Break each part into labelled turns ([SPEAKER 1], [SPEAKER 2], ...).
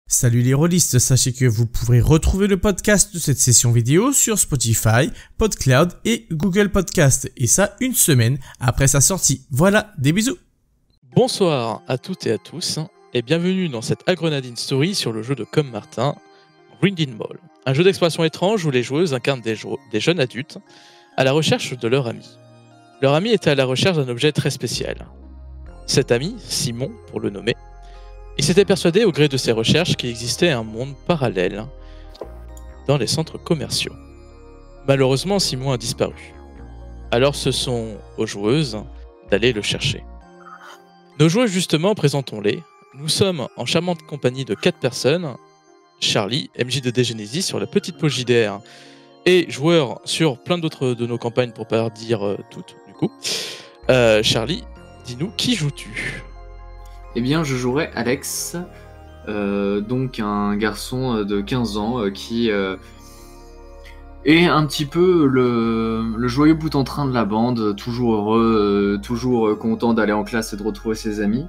[SPEAKER 1] Salut les rôlistes, sachez que vous pourrez retrouver le podcast de cette session vidéo sur Spotify, PodCloud et Google Podcast, et ça une semaine après sa sortie. Voilà, des bisous.
[SPEAKER 2] Bonsoir à toutes et à tous, et bienvenue dans cette Agronadine Story sur le jeu de Comme Martin, Grinding Ball. Un jeu d'exploration étrange où les joueuses incarnent des jeunes adultes à la recherche de leur ami. Leur ami était à la recherche d'un objet très spécial. Cet ami, Simon pour le nommer, il s'était persuadé au gré de ses recherches qu'il existait un monde parallèle dans les centres commerciaux. Malheureusement, Simon a disparu. Alors ce sont aux joueuses d'aller le chercher. Nos joueuses justement, présentons-les. Nous sommes en charmante compagnie de 4 personnes. Charlie, MJ de Genesis sur la petite pause JDR et joueur sur plein d'autres de nos campagnes pour pas dire toutes du coup. Charlie, dis-nous, qui joues-tu ?
[SPEAKER 3] Eh bien, je jouerai Alex, donc un garçon de 15 ans qui est un petit peu le joyeux bout en train de la bande, toujours heureux, toujours content d'aller en classe et de retrouver ses amis.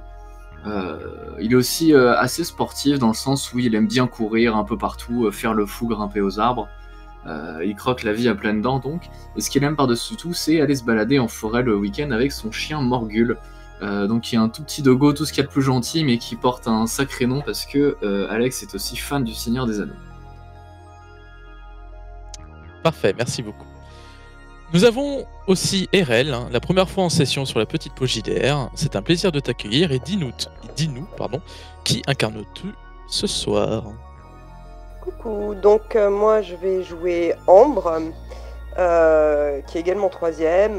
[SPEAKER 3] Il est aussi assez sportif dans le sens où il aime bien courir un peu partout, faire le fou, grimper aux arbres. Il croque la vie à pleines dents donc. Et ce qu'il aime par-dessus tout, c'est aller se balader en forêt le week-end avec son chien Morgul. Donc il y a un tout petit dogo, tout ce qu'il y a de plus gentil, mais qui porte un sacré nom parce que Alex est aussi fan du Seigneur des Anneaux.
[SPEAKER 2] Parfait, merci beaucoup. Nous avons aussi RL, la première fois en session sur la petite pause JDR. C'est un plaisir de t'accueillir et dis-nous, qui incarnes-tu ce soir ?
[SPEAKER 4] Coucou, donc moi je vais jouer Ambre, qui est également 3ème.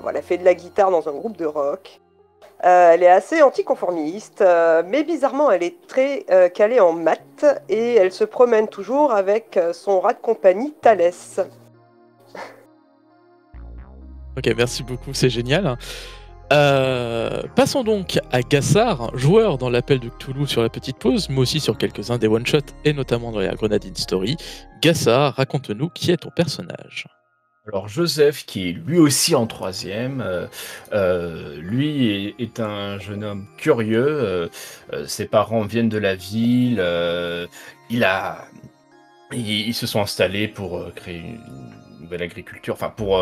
[SPEAKER 4] Voilà, elle fait de la guitare dans un groupe de rock. Elle est assez anticonformiste, mais bizarrement elle est très calée en maths et elle se promène toujours avec son rat de compagnie Thalès.
[SPEAKER 2] Ok, merci beaucoup, c'est génial. Passons donc à Gassard, joueur dans l'appel de Cthulhu sur la petite pause, mais aussi sur quelques-uns des one-shots et notamment dans les Grenadine Story. Gassard, raconte-nous qui est ton personnage.
[SPEAKER 5] Alors Joseph, qui est lui aussi en 3ème, lui est un jeune homme curieux, ses parents viennent de la ville, ils se sont installés pour créer une nouvelle agriculture, enfin pour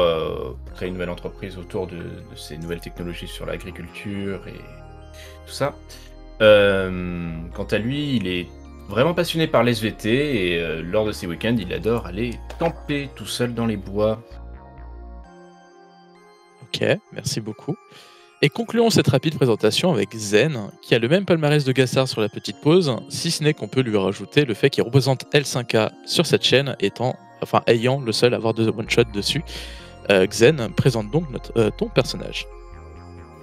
[SPEAKER 5] créer une nouvelle entreprise autour de ces nouvelles technologies sur l'agriculture et tout ça. Quant à lui, il est vraiment passionné par les SVT et lors de ses week-ends, il adore aller camper tout seul dans les bois.
[SPEAKER 2] Ok, merci beaucoup. Et concluons cette rapide présentation avec Zen, qui a le même palmarès de Gassard sur la petite pause, si ce n'est qu'on peut lui rajouter le fait qu'il représente L5K sur cette chaîne, ayant le seul à avoir 2 one-shots dessus. Xen, présente donc ton personnage.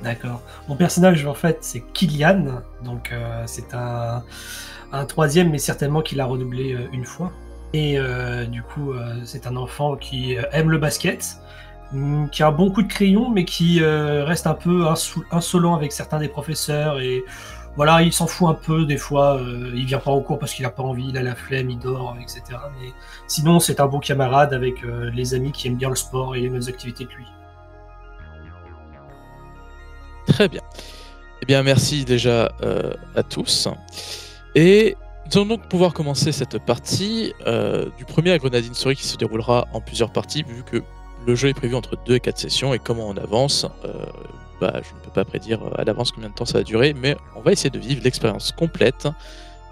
[SPEAKER 6] D'accord. Mon personnage, en fait, c'est Kylian. Donc, c'est un 3ème, mais certainement qu'il a redoublé une fois. Et du coup, c'est un enfant qui aime le basket, qui a un bon coup de crayon, mais qui reste un peu insolent avec certains des professeurs. Et voilà, il s'en fout un peu des fois. Il vient pas en cours parce qu'il a pas envie, il a la flemme, il dort, etc. Mais sinon, c'est un bon camarade avec les amis qui aiment bien le sport et les mêmes activités que lui.
[SPEAKER 2] Très bien. Eh bien, merci déjà à tous. Et nous allons donc pouvoir commencer cette partie du premier Agronadine Story qui se déroulera en plusieurs parties, vu que le jeu est prévu entre 2 et 4 sessions, et comment on avance, je ne peux pas prédire à l'avance combien de temps ça va durer, mais on va essayer de vivre l'expérience complète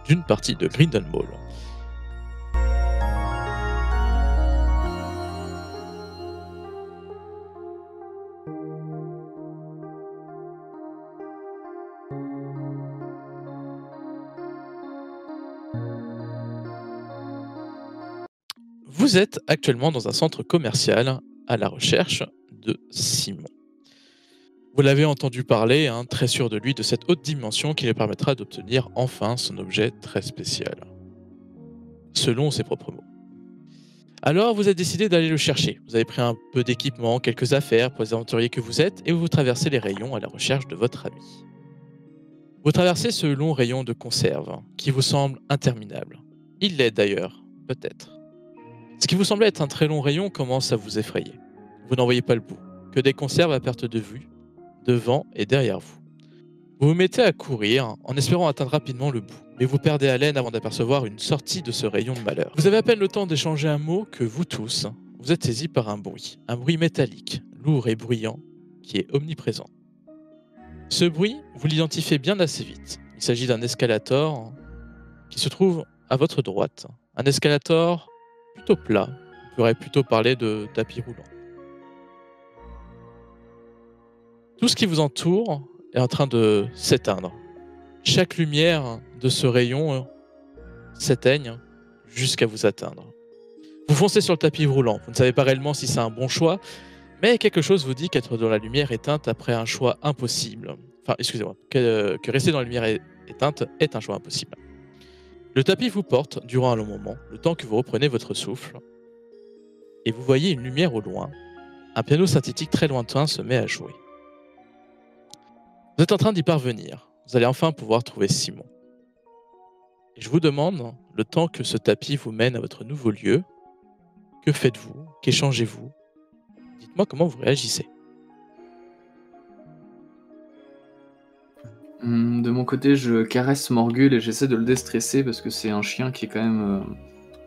[SPEAKER 2] d'une partie de Grinding Ball. Vous êtes actuellement dans un centre commercial à la recherche de Simon. Vous l'avez entendu parler, très sûr de lui, de cette haute dimension qui lui permettra d'obtenir enfin son objet très spécial. Selon ses propres mots. Alors vous avez décidé d'aller le chercher. Vous avez pris un peu d'équipement, quelques affaires pour les aventuriers que vous êtes, et vous traversez les rayons à la recherche de votre ami. Vous traversez ce long rayon de conserve, qui vous semble interminable. Il l'est d'ailleurs, peut-être. Ce qui vous semblait être un très long rayon commence à vous effrayer. Vous n'en voyez pas le bout, que des conserves à perte de vue, devant et derrière vous. Vous vous mettez à courir en espérant atteindre rapidement le bout, mais vous perdez haleine avant d'apercevoir une sortie de ce rayon de malheur. Vous avez à peine le temps d'échanger un mot que vous tous, vous êtes saisis par un bruit métallique, lourd et bruyant, qui est omniprésent. Ce bruit, vous l'identifiez bien assez vite. Il s'agit d'un escalator qui se trouve à votre droite. Un escalator plutôt plat, on pourrait plutôt parler de tapis roulant. Tout ce qui vous entoure est en train de s'éteindre. Chaque lumière de ce rayon s'éteigne jusqu'à vous atteindre. Vous foncez sur le tapis roulant. Vous ne savez pas réellement si c'est un bon choix, mais quelque chose vous dit qu'être dans la lumière éteinte après un choix impossible. Enfin, excusez-moi, que rester dans la lumière éteinte est un choix impossible. Le tapis vous porte durant un long moment, le temps que vous reprenez votre souffle, et vous voyez une lumière au loin. Un piano synthétique très lointain se met à jouer. Vous êtes en train d'y parvenir. Vous allez enfin pouvoir trouver Simon. Et je vous demande, le temps que ce tapis vous mène à votre nouveau lieu, que faites-vous? Qu'échangez-vous? Dites-moi comment vous réagissez.
[SPEAKER 3] De mon côté, je caresse Morgul et j'essaie de le déstresser parce que c'est un chien qui est quand même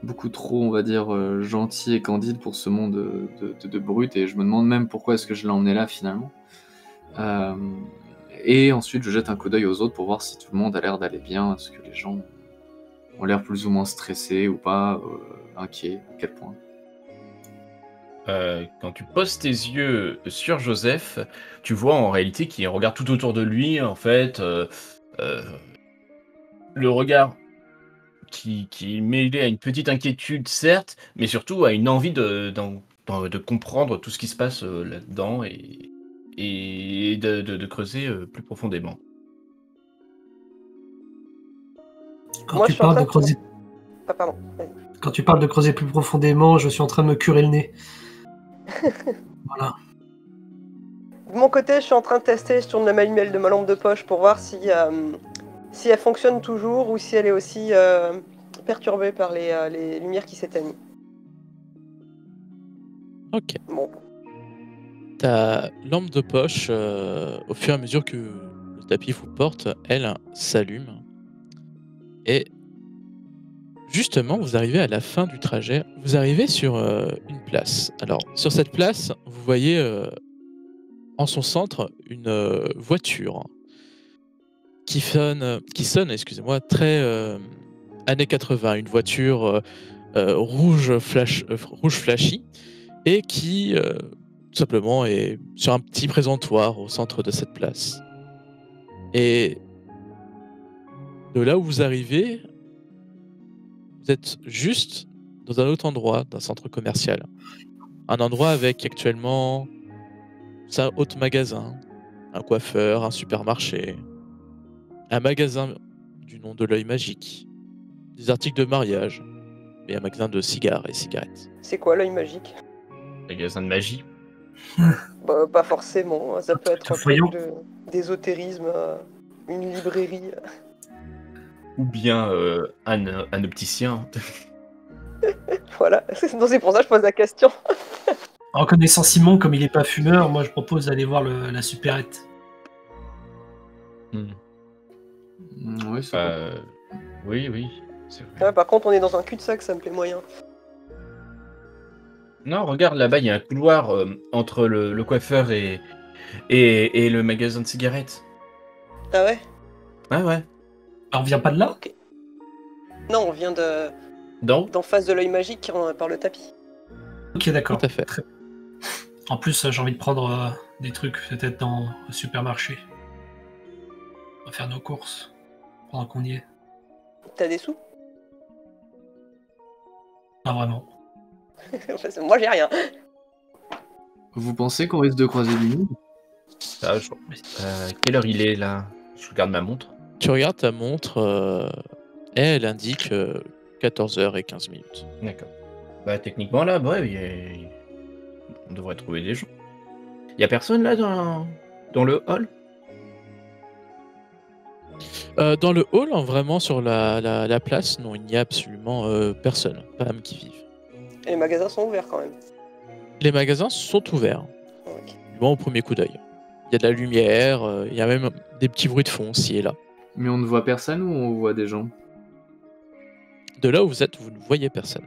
[SPEAKER 3] beaucoup trop, on va dire, gentil et candide pour ce monde de brutes, et je me demande même pourquoi est-ce que je l'ai emmené là finalement. Et ensuite, je jette un coup d'œil aux autres pour voir si tout le monde a l'air d'aller bien, est-ce que les gens ont l'air plus ou moins stressés ou pas, inquiets, à quel point.
[SPEAKER 5] Quand tu poses tes yeux sur Joseph, tu vois en réalité qu'il regarde tout autour de lui, en fait, le regard qui est mêlé à une petite inquiétude, certes, mais surtout à une envie de comprendre tout ce qui se passe là-dedans et de creuser plus profondément.
[SPEAKER 6] Quand tu parles de creuser...
[SPEAKER 4] Ah, pardon.
[SPEAKER 6] Quand tu parles de creuser plus profondément, je suis en train de me curer le nez. Voilà.
[SPEAKER 4] De mon côté, je suis en train de tester, je tourne la manivelle de ma lampe de poche pour voir si elle fonctionne toujours ou si elle est aussi perturbée par les lumières qui s'éteignent.
[SPEAKER 2] Ok.
[SPEAKER 4] Bon.
[SPEAKER 2] Ta lampe de poche, au fur et à mesure que le tapis vous porte, elle s'allume. Et justement, vous arrivez à la fin du trajet. Vous arrivez sur une place. Alors, sur cette place, vous voyez en son centre une voiture qui sonne, excusez-moi, très années 80. Une voiture rouge flashy et qui tout simplement est sur un petit présentoir au centre de cette place. Et de là où vous arrivez, vous êtes juste dans un autre endroit d'un centre commercial. Un endroit avec actuellement un autre magasin, un coiffeur, un supermarché, un magasin du nom de l'œil magique, des articles de mariage et un magasin de cigares et cigarettes.
[SPEAKER 4] C'est quoi l'œil magique?
[SPEAKER 5] Magasin de magie.
[SPEAKER 4] Bah, pas forcément, ça peut être un
[SPEAKER 6] voyons.
[SPEAKER 4] truc d'ésotérisme, une librairie.
[SPEAKER 5] Ou bien un opticien.
[SPEAKER 4] Voilà, c'est pour ça que je pose la question.
[SPEAKER 6] En connaissant Simon, comme il n'est pas fumeur, moi je propose d'aller voir la supérette.
[SPEAKER 3] Oui, c'est bon.
[SPEAKER 5] Oui, c'est vrai.
[SPEAKER 4] Ouais, par contre, on est dans un cul-de-sac, ça me plaît moyen.
[SPEAKER 5] Non, regarde, là-bas, il y a un couloir entre le coiffeur et le magasin de cigarettes.
[SPEAKER 4] Ah ouais?
[SPEAKER 5] Ouais.
[SPEAKER 6] Alors, on vient pas de là?
[SPEAKER 4] Ok. Non, on vient d'en face de l'œil magique par le tapis.
[SPEAKER 6] Ok, d'accord.
[SPEAKER 2] Tout à fait.
[SPEAKER 6] Très bien. En plus, j'ai envie de prendre des trucs peut-être dans le supermarché. On va faire nos courses pendant qu'on y est.
[SPEAKER 4] T'as des sous?
[SPEAKER 6] Pas vraiment.
[SPEAKER 4] Moi, j'ai rien.
[SPEAKER 3] Vous pensez qu'on risque de croiser du monde?
[SPEAKER 5] Quelle heure il est, là? Je regarde ma montre.
[SPEAKER 2] Tu regardes ta montre et elle indique 14h15.
[SPEAKER 5] D'accord. Bah, techniquement, là, ouais, on devrait trouver des gens. Il y a personne, là, dans le hall?
[SPEAKER 2] Dans le hall, vraiment sur la place, non, il n'y a absolument personne, pas âme qui vive.
[SPEAKER 4] Et les magasins sont ouverts quand même.
[SPEAKER 2] Les magasins sont ouverts,
[SPEAKER 4] Ok.
[SPEAKER 2] du moins au premier coup d'œil. Il y a de la lumière, il y a même des petits bruits de fond ci et là.
[SPEAKER 3] Mais on ne voit personne ou on voit des gens?
[SPEAKER 2] De là où vous êtes, vous ne voyez personne.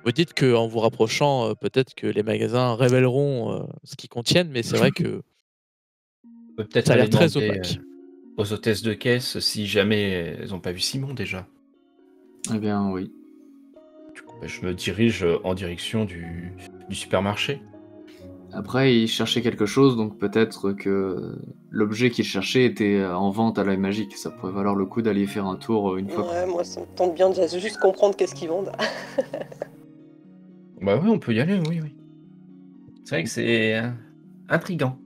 [SPEAKER 2] Vous dites qu'en vous rapprochant, peut-être que les magasins révéleront ce qu'ils contiennent, mais c'est vrai que
[SPEAKER 5] On peut peut-être
[SPEAKER 2] ça a
[SPEAKER 5] aller
[SPEAKER 2] l'air très
[SPEAKER 5] demander
[SPEAKER 2] opaque.
[SPEAKER 5] aux hôtesses de caisse si jamais elles n'ont pas vu Simon déjà.
[SPEAKER 3] Eh bien, oui.
[SPEAKER 5] Du coup, je me dirige en direction du supermarché.
[SPEAKER 3] Après, il cherchait quelque chose, donc peut-être que l'objet qu'il cherchait était en vente à l'œil magique. Ça pourrait valoir le coup d'aller faire un tour une fois.
[SPEAKER 4] Ouais, moi ça me tente bien de juste comprendre qu'est-ce qu'ils vendent.
[SPEAKER 5] Bah oui, on peut y aller, oui, oui. C'est vrai que c'est intriguant.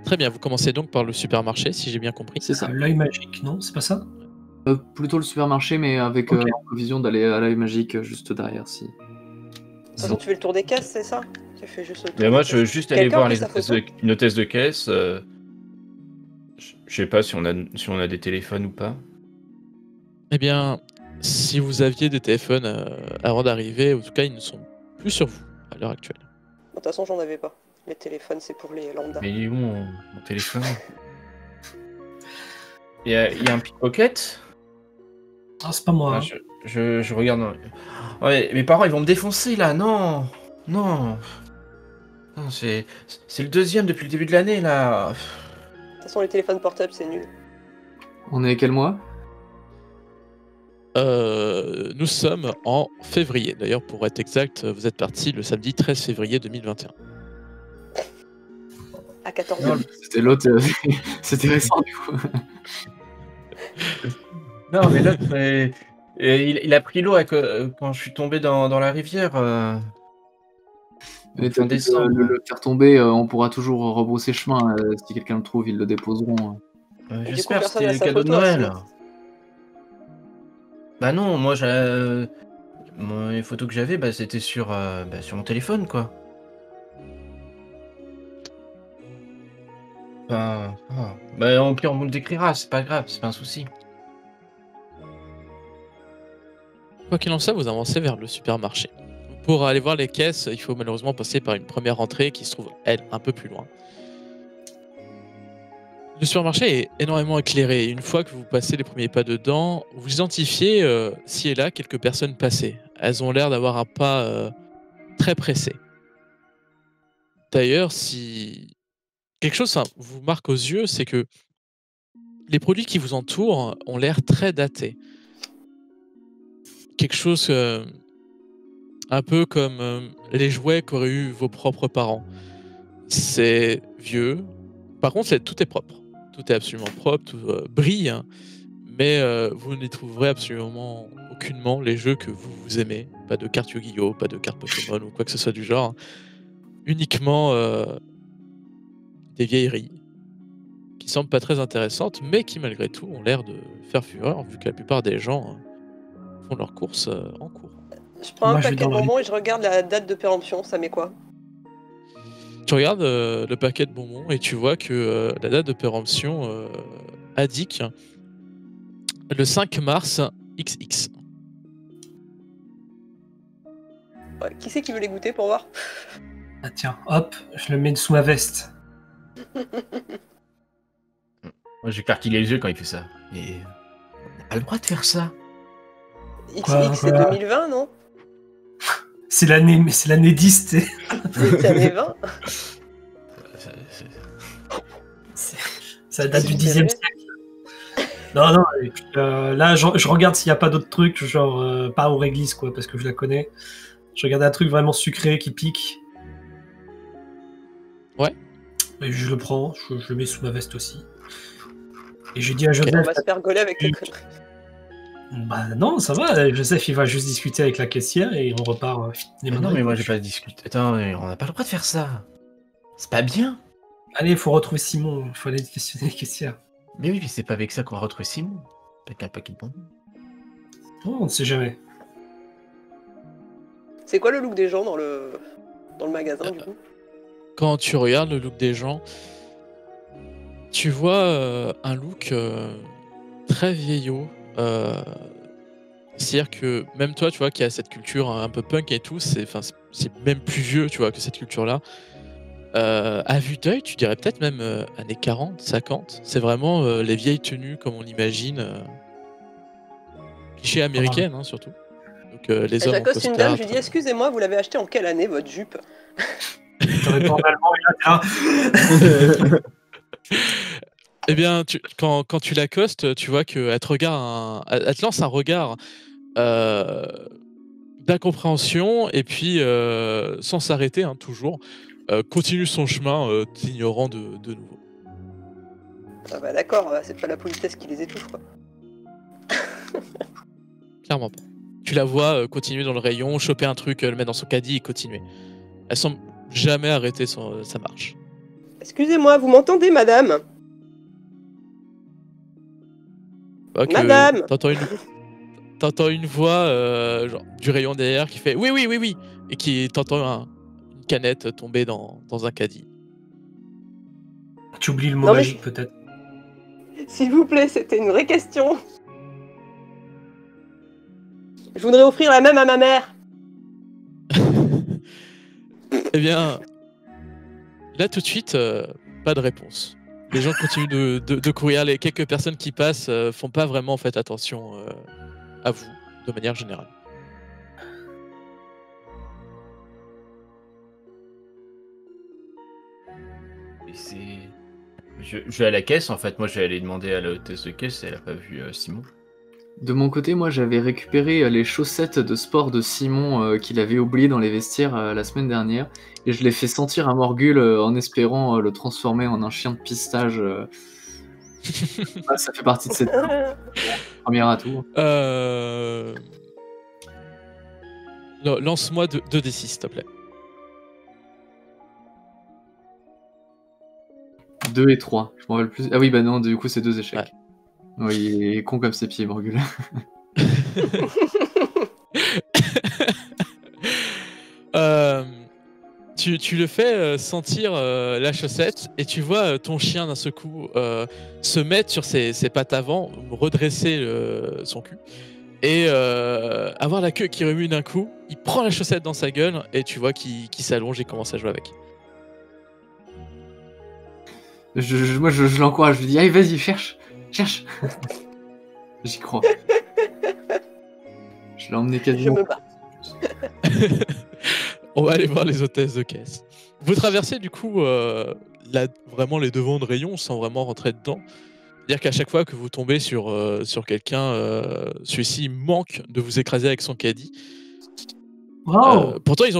[SPEAKER 2] Très bien, vous commencez donc par le supermarché, si j'ai bien compris.
[SPEAKER 3] C'est ça.
[SPEAKER 6] L'œil magique, non? C'est pas ça?
[SPEAKER 3] Plutôt le supermarché, mais avec
[SPEAKER 6] Ok.
[SPEAKER 3] en prévision d'aller à l'œil magique juste derrière. Si.
[SPEAKER 4] De toute façon, tu fais le tour des caisses, c'est ça? Tu fais juste le tour
[SPEAKER 5] Mais
[SPEAKER 4] des
[SPEAKER 5] moi,
[SPEAKER 4] caisses.
[SPEAKER 5] je veux juste aller
[SPEAKER 4] Quelqu'un
[SPEAKER 5] voir
[SPEAKER 4] a pris
[SPEAKER 5] les
[SPEAKER 4] sa
[SPEAKER 5] hôtesses
[SPEAKER 4] photo
[SPEAKER 5] une hôtesse de caisse. Je sais pas si on a des téléphones ou pas.
[SPEAKER 2] Eh bien, si vous aviez des téléphones avant d'arriver, en tout cas, ils ne sont plus sur vous à l'heure actuelle.
[SPEAKER 4] De toute façon, j'en avais pas. Les téléphones, c'est pour les lambda.
[SPEAKER 5] Mais il est où mon téléphone? Il y a un pickpocket?
[SPEAKER 6] Ah, c'est pas moi.
[SPEAKER 5] Ah, je regarde. Ouais, mes parents ils vont me défoncer là, non! Non! Non, c'est le deuxième depuis le début de l'année là.
[SPEAKER 4] De toute façon, les téléphones portables, c'est nul.
[SPEAKER 3] On est à quel mois?
[SPEAKER 2] Nous sommes en février. D'ailleurs, pour être exact, vous êtes parti le samedi 13 février 2021.
[SPEAKER 4] À 14
[SPEAKER 5] Non,
[SPEAKER 4] ans.
[SPEAKER 3] C'était l'autre. C'était récent du coup.
[SPEAKER 5] Non, mais l'autre, il a pris l'eau quand je suis tombé dans la rivière.
[SPEAKER 3] Mais
[SPEAKER 5] Fin
[SPEAKER 3] t'as dit
[SPEAKER 5] décembre.
[SPEAKER 3] le faire tomber, on pourra toujours rebrousser chemin. Si quelqu'un le trouve, ils le déposeront.
[SPEAKER 4] Et du coup,
[SPEAKER 5] J'espère que
[SPEAKER 4] personne
[SPEAKER 5] c'était
[SPEAKER 4] n'a
[SPEAKER 5] le
[SPEAKER 4] sa
[SPEAKER 5] cadeau de
[SPEAKER 4] photo à
[SPEAKER 5] Noël.
[SPEAKER 4] Simon.
[SPEAKER 5] Bah non, moi les photos que j'avais, bah, c'était sur mon téléphone quoi. Bah, au pire on vous le décrira, c'est pas grave, c'est pas un souci.
[SPEAKER 2] Quoi qu'il en soit, vous avancez vers le supermarché. Pour aller voir les caisses, il faut malheureusement passer par une première entrée qui se trouve, elle, un peu plus loin. Le supermarché est énormément éclairé. Une fois que vous passez les premiers pas dedans, vous identifiez ci et là quelques personnes passées. Elles ont l'air d'avoir un pas très pressé. D'ailleurs, si quelque chose vous marque aux yeux, c'est que les produits qui vous entourent ont l'air très datés. Quelque chose un peu comme les jouets qu'auraient eu vos propres parents. C'est vieux. Par contre, tout est propre. Tout est absolument propre, tout brille, hein. Mais vous n'y trouverez absolument aucunement les jeux que vous aimez. Pas de cartes Yu-Gi-Oh, pas de cartes Pokémon ou quoi que ce soit du genre. Uniquement des vieilleries qui semblent pas très intéressantes, mais qui malgré tout ont l'air de faire fureur, vu que la plupart des gens font leurs courses en cours.
[SPEAKER 4] Je prends
[SPEAKER 6] Moi,
[SPEAKER 4] un
[SPEAKER 6] je vais
[SPEAKER 4] paquet de
[SPEAKER 6] dans la-
[SPEAKER 4] bonbons et je regarde la date de péremption, ça met quoi?
[SPEAKER 2] Tu regardes le paquet de bonbons et tu vois que la date de péremption indique le 5 mars XX.
[SPEAKER 4] Ouais, qui c'est qui veut les goûter pour voir?
[SPEAKER 6] Ah tiens, hop, je le mets sous ma veste.
[SPEAKER 5] Moi j'écarquille les yeux quand il fait ça. Et on n'a pas le droit de faire ça.
[SPEAKER 4] XX, c'est
[SPEAKER 6] Quoi
[SPEAKER 4] 2020, non?
[SPEAKER 6] C'est l'année, mais c'est l'année 10, tu sais.
[SPEAKER 4] C'est l'année 20?
[SPEAKER 6] Ça date du
[SPEAKER 4] C'est
[SPEAKER 6] 10e
[SPEAKER 4] vrai.
[SPEAKER 6] siècle. Non, et puis, là, je regarde s'il n'y a pas d'autres trucs, genre pas au réglisse, quoi, parce que je la connais. Je regarde un truc vraiment sucré qui pique.
[SPEAKER 2] Ouais.
[SPEAKER 6] Et je le prends, je le mets sous ma veste aussi. Et je dis à
[SPEAKER 4] On
[SPEAKER 6] Joseph,
[SPEAKER 4] va se faire gauler avec tes conneries.
[SPEAKER 6] bah non, ça va, Joseph il va juste discuter avec la caissière et on repart les mains
[SPEAKER 5] Non
[SPEAKER 6] dans
[SPEAKER 5] mais
[SPEAKER 6] les
[SPEAKER 5] moi
[SPEAKER 6] poches.
[SPEAKER 5] j'ai pas discuté. Attends, mais on n'a pas le droit de faire ça. C'est pas bien.
[SPEAKER 6] Allez, il faut retrouver Simon, il faut aller questionner les caissières.
[SPEAKER 5] Mais oui, mais c'est pas avec ça qu'on va retrouver Simon. Avec un paquet de bonbons.
[SPEAKER 6] Oh, on ne sait jamais.
[SPEAKER 4] C'est quoi le look des gens dans le magasin, du coup?
[SPEAKER 2] Quand tu regardes le look des gens, tu vois un look très vieillot. C'est-à-dire que même toi, tu vois, qui a cette culture un peu punk et tout, c'est même plus vieux, tu vois, que cette culture-là. À vue d'œil, tu dirais peut-être même années 40, 50. C'est vraiment les vieilles tenues comme on l'imagine, clichés américaines hein, surtout. Donc les hommes en
[SPEAKER 4] J'accoste une
[SPEAKER 2] costard.
[SPEAKER 4] dame, je lui dis excusez-moi, vous l'avez acheté en quelle année votre jupe?
[SPEAKER 6] Je réponds en allemand et là,
[SPEAKER 2] Eh bien, quand tu l'accostes, tu vois qu'elle te regarde, elle te lance un regard d'incompréhension et puis sans s'arrêter, hein, toujours, continue son chemin, t'ignorant de nouveau.
[SPEAKER 4] Ah bah d'accord, c'est pas la politesse qui les étouffe quoi.
[SPEAKER 2] Clairement pas. Tu la vois continuer dans le rayon, choper un truc, le mettre dans son caddie et continuer. Elle semble jamais arrêter sa marche.
[SPEAKER 4] Excusez-moi, vous m'entendez madame? Madame!
[SPEAKER 2] T'entends une voix genre, du rayon derrière qui fait oui, oui, oui, oui, et qui t'entends une canette tomber dans un caddie.
[SPEAKER 6] tu oublies le mot
[SPEAKER 4] Non, mais
[SPEAKER 6] magique peut-être.
[SPEAKER 4] S'il vous plaît, c'était une vraie question. Je voudrais offrir la même à ma mère.
[SPEAKER 2] Eh bien, là tout de suite, pas de réponse. Les gens continuent de courir. Les quelques personnes qui passent font pas vraiment en fait attention à vous, de manière générale.
[SPEAKER 5] Et c'est... Je vais à la caisse, en fait. Moi, je vais aller demander à la hôtesse de caisse si elle a pas vu Simon.
[SPEAKER 3] De mon côté, moi j'avais récupéré les chaussettes de sport de Simon qu'il avait oubliées dans les vestiaires la semaine dernière et je l'ai fait sentir à Morgul en espérant le transformer en un chien de pistage. Ah, ça fait partie de cette premier atout.
[SPEAKER 2] Lance-moi 2d6 s'il te plaît.
[SPEAKER 3] 2 et 3, je m'en rappelle plus. Ah oui, bah non, du coup c'est 2 échecs.
[SPEAKER 2] Ouais.
[SPEAKER 3] Oui, il est con comme ses pieds, Morgul.
[SPEAKER 2] Tu le fais sentir la chaussette et tu vois ton chien d'un seul coup se mettre sur ses pattes avant, redresser son cul et avoir la queue qui remue d'un coup. Il prend la chaussette dans sa gueule et tu vois qu'il s'allonge et commence à jouer avec.
[SPEAKER 3] Moi je l'encourage, je lui dis allez vas-y cherche. J'y crois. Je l'ai emmené
[SPEAKER 4] Je
[SPEAKER 3] quasiment.
[SPEAKER 4] me bats.
[SPEAKER 2] On va aller voir les hôtesses de caisse. Vous traversez du coup vraiment les devants de rayon sans vraiment rentrer dedans. C'est-à-dire qu'à chaque fois que vous tombez sur quelqu'un, celui-ci manque de vous écraser avec son caddie.
[SPEAKER 6] Wow.
[SPEAKER 2] Pourtant, ils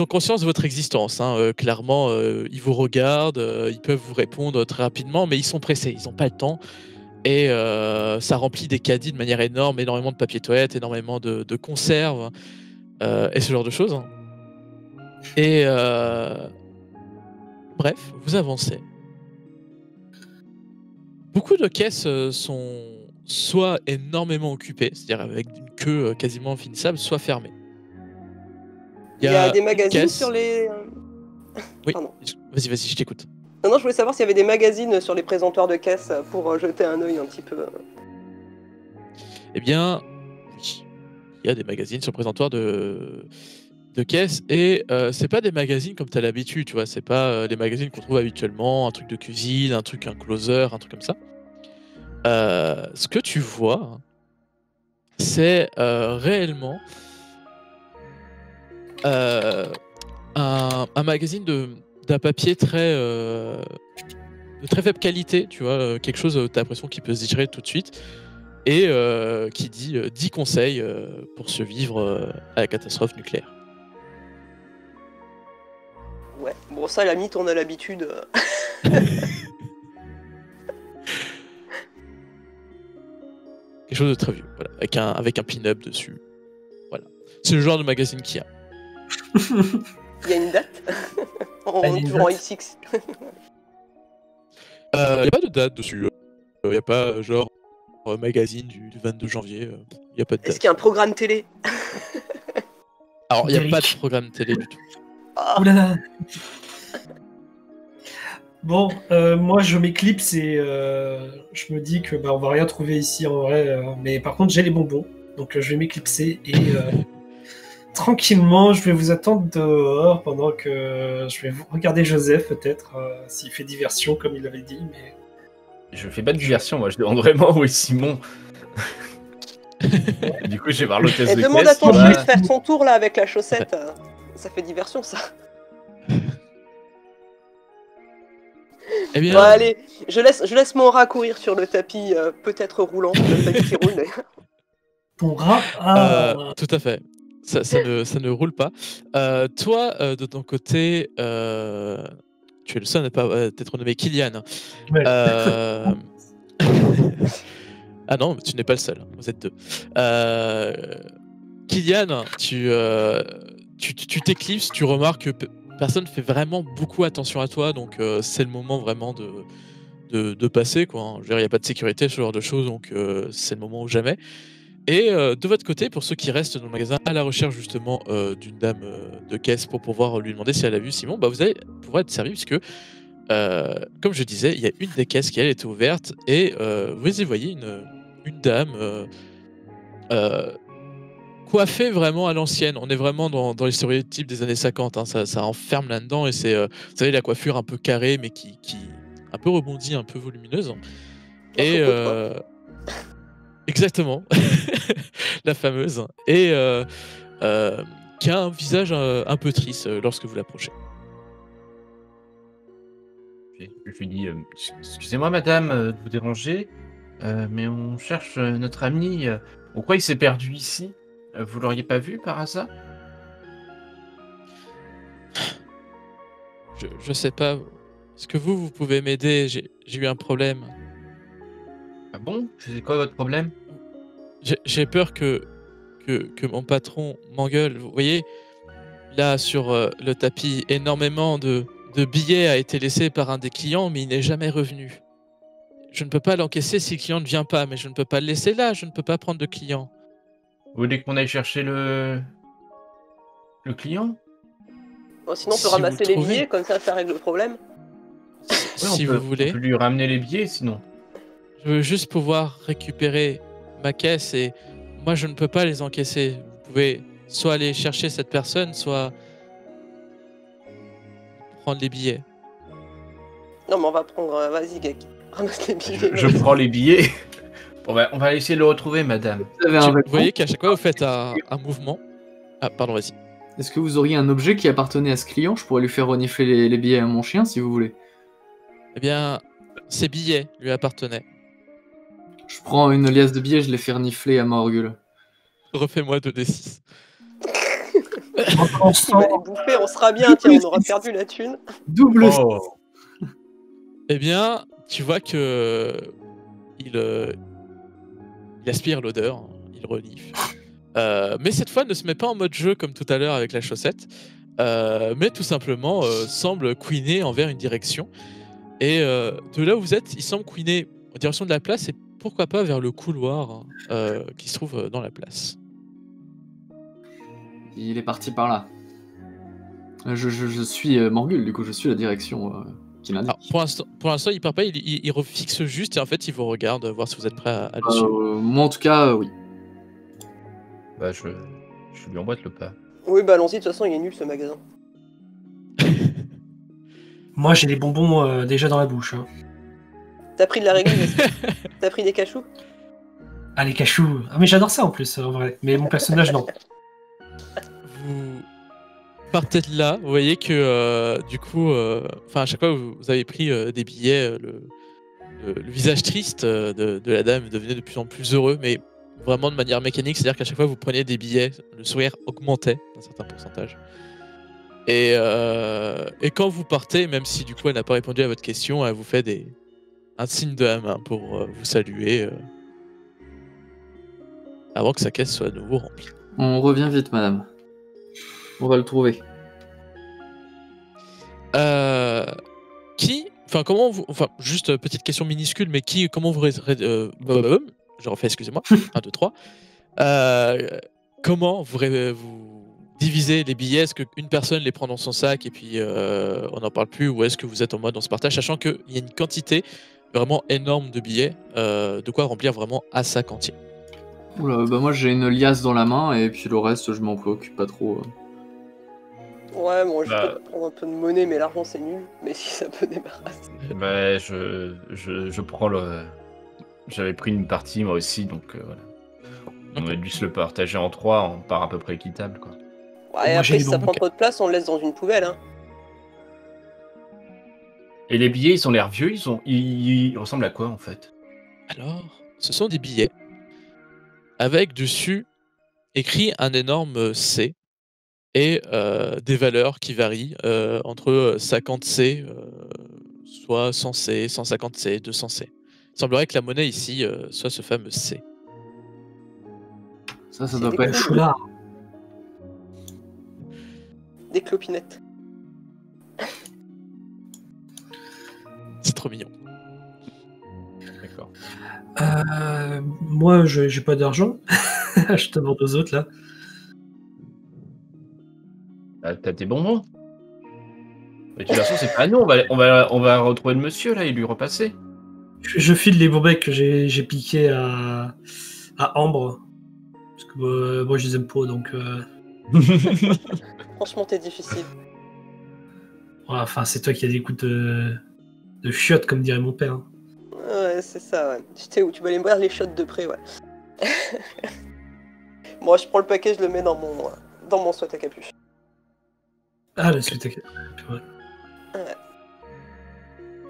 [SPEAKER 2] ont conscience de votre existence. Hein. Clairement, ils vous regardent, ils peuvent vous répondre très rapidement, mais ils sont pressés, ils n'ont pas le temps. Et ça remplit des caddies de manière énorme, énormément de papier toilette, énormément de conserves et ce genre de choses. Et bref, vous avancez. Beaucoup de caisses sont soit énormément occupées, c'est-à-dire avec une queue quasiment infinissable, soit fermées.
[SPEAKER 4] Il y a des magazines
[SPEAKER 2] caisse...
[SPEAKER 4] sur les...
[SPEAKER 2] Oui,
[SPEAKER 4] Pardon.
[SPEAKER 2] vas-y, je t'écoute.
[SPEAKER 4] Non, je voulais savoir s'il y avait des magazines sur les présentoirs de caisse pour jeter un œil un petit peu.
[SPEAKER 2] Eh bien, oui. Il y a des magazines sur le présentoir de caisse et c'est pas des magazines comme tu as l'habitude, tu vois, c'est pas les magazines qu'on trouve habituellement, un truc de cuisine, un closer, un truc comme ça. Ce que tu vois, c'est réellement un magazine d'un papier de très faible qualité, tu vois, quelque chose, t'as l'impression qu'il peut se digérer tout de suite, et qui dit 10 conseils pour survivre à la catastrophe nucléaire.
[SPEAKER 4] Ouais, bon ça, la mythe, on a l'habitude.
[SPEAKER 2] Quelque chose de très vieux, voilà, avec un pin-up dessus. Voilà. C'est le genre de magazine qu'il y a.
[SPEAKER 4] Il y a une date. On est toujours en XX.
[SPEAKER 2] Il n'y a pas de date dessus. Il n'y a pas genre magazine du 22 janvier. Il n'y a pas de date.
[SPEAKER 4] Est-ce qu'il y a un programme télé?
[SPEAKER 2] Alors, il n'y a pas de programme télé du tout.
[SPEAKER 4] Oh.
[SPEAKER 6] Oulala. Bon, moi je m'éclipse et je me dis que on va rien trouver ici en vrai. Mais par contre j'ai les bonbons, donc je vais m'éclipser et tranquillement, je vais vous attendre dehors pendant que je vais regarder Joseph peut-être, s'il fait diversion comme il avait dit. Mais
[SPEAKER 5] Je fais pas de diversion, moi je demande vraiment où est Simon. Du coup, je vais voir l'hôtesse
[SPEAKER 4] Et
[SPEAKER 5] de
[SPEAKER 4] demande à
[SPEAKER 5] caisse.
[SPEAKER 4] ton
[SPEAKER 5] qui va-
[SPEAKER 4] fils de faire son tour là avec la chaussette. Ça fait diversion ça.
[SPEAKER 2] Eh bien,
[SPEAKER 4] Bon, allez, je laisse mon rat courir sur le tapis, peut-être roulant. Je sais pas qui roule d'ailleurs.
[SPEAKER 6] ton rat,
[SPEAKER 2] tout à fait. Ça ne roule pas. Toi, de ton côté, tu es le seul à ne pas t'être nommé Kylian.
[SPEAKER 6] ouais.
[SPEAKER 2] Euh, Ah non, tu n'es pas le seul. Vous êtes deux. Kylian, tu t'éclipses, tu remarques que personne fait vraiment beaucoup attention à toi, donc c'est le moment vraiment de passer, quoi. Je veux dire, il n'y a pas de sécurité, ce genre de choses, donc c'est le moment ou jamais. Et de votre côté, pour ceux qui restent dans le magasin à la recherche justement d'une dame de caisse pour pouvoir lui demander si elle a vu Simon, bah vous allez pouvoir être servi puisque, comme je disais, il y a une des caisses qui elle était ouverte et vous y voyez une dame coiffée vraiment à l'ancienne. On est vraiment dans les stéréotypes des années 50, hein. Ça enferme là-dedans et c'est, vous savez, la coiffure un peu carrée mais qui un peu rebondie, un peu volumineuse. Et
[SPEAKER 4] Choucroute, quoi.
[SPEAKER 2] exactement, la fameuse. Et qui a un visage un peu triste lorsque vous l'approchez.
[SPEAKER 5] Je lui dis excusez-moi, madame, de vous déranger, mais on cherche notre ami. Pourquoi il s'est perdu ici? Vous l'auriez pas vu par hasard?
[SPEAKER 2] Je sais pas. Est-ce que vous pouvez m'aider? J'ai eu un problème.
[SPEAKER 5] Ah bon? C'est quoi votre problème?
[SPEAKER 2] J'ai peur que mon patron m'engueule. Vous voyez, là sur le tapis, énormément de billets a été laissé par un des clients, mais il n'est jamais revenu. Je ne peux pas l'encaisser si le client ne vient pas, mais je ne peux pas le laisser là, je ne peux pas prendre de client.
[SPEAKER 5] Vous voulez qu'on aille chercher le client?
[SPEAKER 4] Bon, sinon, on peut
[SPEAKER 2] Si
[SPEAKER 4] ramasser
[SPEAKER 2] vous
[SPEAKER 4] les
[SPEAKER 2] trouvez.
[SPEAKER 4] billets, comme ça règle le problème.
[SPEAKER 2] Si
[SPEAKER 5] on
[SPEAKER 2] vous voulez.
[SPEAKER 5] peut lui ramener les billets sinon.
[SPEAKER 2] Je veux juste pouvoir récupérer ma caisse et moi je ne peux pas les encaisser. Vous pouvez soit aller chercher cette personne, soit prendre les billets.
[SPEAKER 4] Non, mais on va prendre. Vas-y, Gek. Ramasse les billets.
[SPEAKER 5] Je prends les billets. On va essayer de le retrouver, madame.
[SPEAKER 3] Vous avez un
[SPEAKER 2] Vous
[SPEAKER 3] vêtement?
[SPEAKER 2] voyez qu'à chaque fois vous faites un mouvement. Ah pardon, vas-y.
[SPEAKER 3] Est-ce que vous auriez un objet qui appartenait à ce client? Je pourrais lui faire renifler les billets à mon chien si vous voulez.
[SPEAKER 2] Eh bien, ces billets lui appartenaient.
[SPEAKER 3] Je prends une liasse de billets, je les fais renifler à Morgul.
[SPEAKER 2] Refais-moi 2d6.
[SPEAKER 6] On
[SPEAKER 4] Il va les bouffer, on sera bien, tiens, on aura perdu la thune.
[SPEAKER 3] Double.
[SPEAKER 5] Oh.
[SPEAKER 2] Eh bien, tu vois que il aspire l'odeur, il renifle. Mais cette fois, ne se met pas en mode jeu comme tout à l'heure avec la chaussette, mais tout simplement semble couiner envers une direction. Et de là où vous êtes, il semble couiner en direction de la place et pourquoi pas vers le couloir qui se trouve dans la place.
[SPEAKER 3] Il est parti par là. Je suis Morgul, du coup, je suis la direction qu'il indique.
[SPEAKER 2] Alors, pour l'instant, il part pas, il refixe juste et en fait, il vous regarde, voir si vous êtes prêt à le suivre.
[SPEAKER 3] Moi, en tout cas, oui.
[SPEAKER 5] Bah, je lui emboîte le pas.
[SPEAKER 4] Oui, bah allons-y, de toute façon, il est nul ce magasin.
[SPEAKER 6] Moi, j'ai les bonbons déjà dans la bouche. Hein.
[SPEAKER 4] T'as pris de la réglisse? T'as pris des cachous?
[SPEAKER 6] Ah, les cachous. Ah, mais j'adore ça en plus, en vrai. Mais mon personnage, non.
[SPEAKER 2] Vous partez de là, vous voyez que du coup, enfin à chaque fois vous avez pris des billets, le visage triste de la dame devenait de plus en plus heureux, mais vraiment de manière mécanique, c'est-à-dire qu'à chaque fois que vous preniez des billets, le sourire augmentait d'un certain pourcentage. Et quand vous partez, même si du coup elle n'a pas répondu à votre question, elle vous fait un signe de la main pour vous saluer avant que sa caisse soit de nouveau remplie.
[SPEAKER 3] On revient vite, madame. On va le trouver.
[SPEAKER 2] Comment vous, enfin, juste petite question minuscule, mais comment vous, je refais, excusez-moi, 1, 2, 3. Comment vous divisez les billets? Est-ce qu'une personne les prend dans son sac et puis on n'en parle plus, ou est-ce que vous êtes en mode on se partage, sachant qu'il y a une quantité vraiment énorme de billets, de quoi remplir vraiment un sac entier?
[SPEAKER 3] Oula, bah moi j'ai une liasse dans la main et puis le reste je m'en préoccupe pas trop.
[SPEAKER 4] Ouais, moi je
[SPEAKER 5] Bah.
[SPEAKER 4] peux prendre un peu de monnaie, mais l'argent c'est nul. Mais si ça peut débarrasser.
[SPEAKER 5] Bah, je prends le. J'avais pris une partie moi aussi, donc voilà. On a dû se le partager en 3 en part à peu près équitable, quoi.
[SPEAKER 4] Ouais,
[SPEAKER 6] Moi, j'ai
[SPEAKER 4] après
[SPEAKER 6] les
[SPEAKER 4] si ça
[SPEAKER 6] bons
[SPEAKER 4] prend trop de place, on le laisse dans une poubelle. Hein.
[SPEAKER 5] Et les billets, ils ont l'air vieux, ils ressemblent à quoi en fait?
[SPEAKER 2] Alors, ce sont des billets avec dessus écrit un énorme C et des valeurs qui varient entre 50 C, soit 100 C, 150 C, 200 C. Il semblerait que la monnaie ici soit ce fameux C.
[SPEAKER 3] Ça
[SPEAKER 4] C'est
[SPEAKER 3] doit
[SPEAKER 4] des
[SPEAKER 3] pas
[SPEAKER 6] Le
[SPEAKER 3] être.
[SPEAKER 6] foulard.
[SPEAKER 4] Des clopinettes.
[SPEAKER 2] C'est trop mignon.
[SPEAKER 5] D'accord.
[SPEAKER 6] Moi, j'ai pas d'argent. Je te demande aux autres, là.
[SPEAKER 5] T'as tes bonbons? Mais de toute façon, c'est pas à nous, on va retrouver le monsieur là et lui repasser.
[SPEAKER 6] Je file les bourbons que j'ai piqués à Ambre. Parce que moi, je les aime pas, donc...
[SPEAKER 4] Franchement, t'es difficile.
[SPEAKER 6] ouais, enfin, c'est toi qui as des coups de chiottes, comme dirait mon père. Hein.
[SPEAKER 4] Ouais, c'est ça, ouais. Tu sais où tu vas aller me voir les shots de près, ouais. Moi, je prends le paquet, je le mets dans mon sweat à capuche.
[SPEAKER 6] Ah, le suite. Ouais.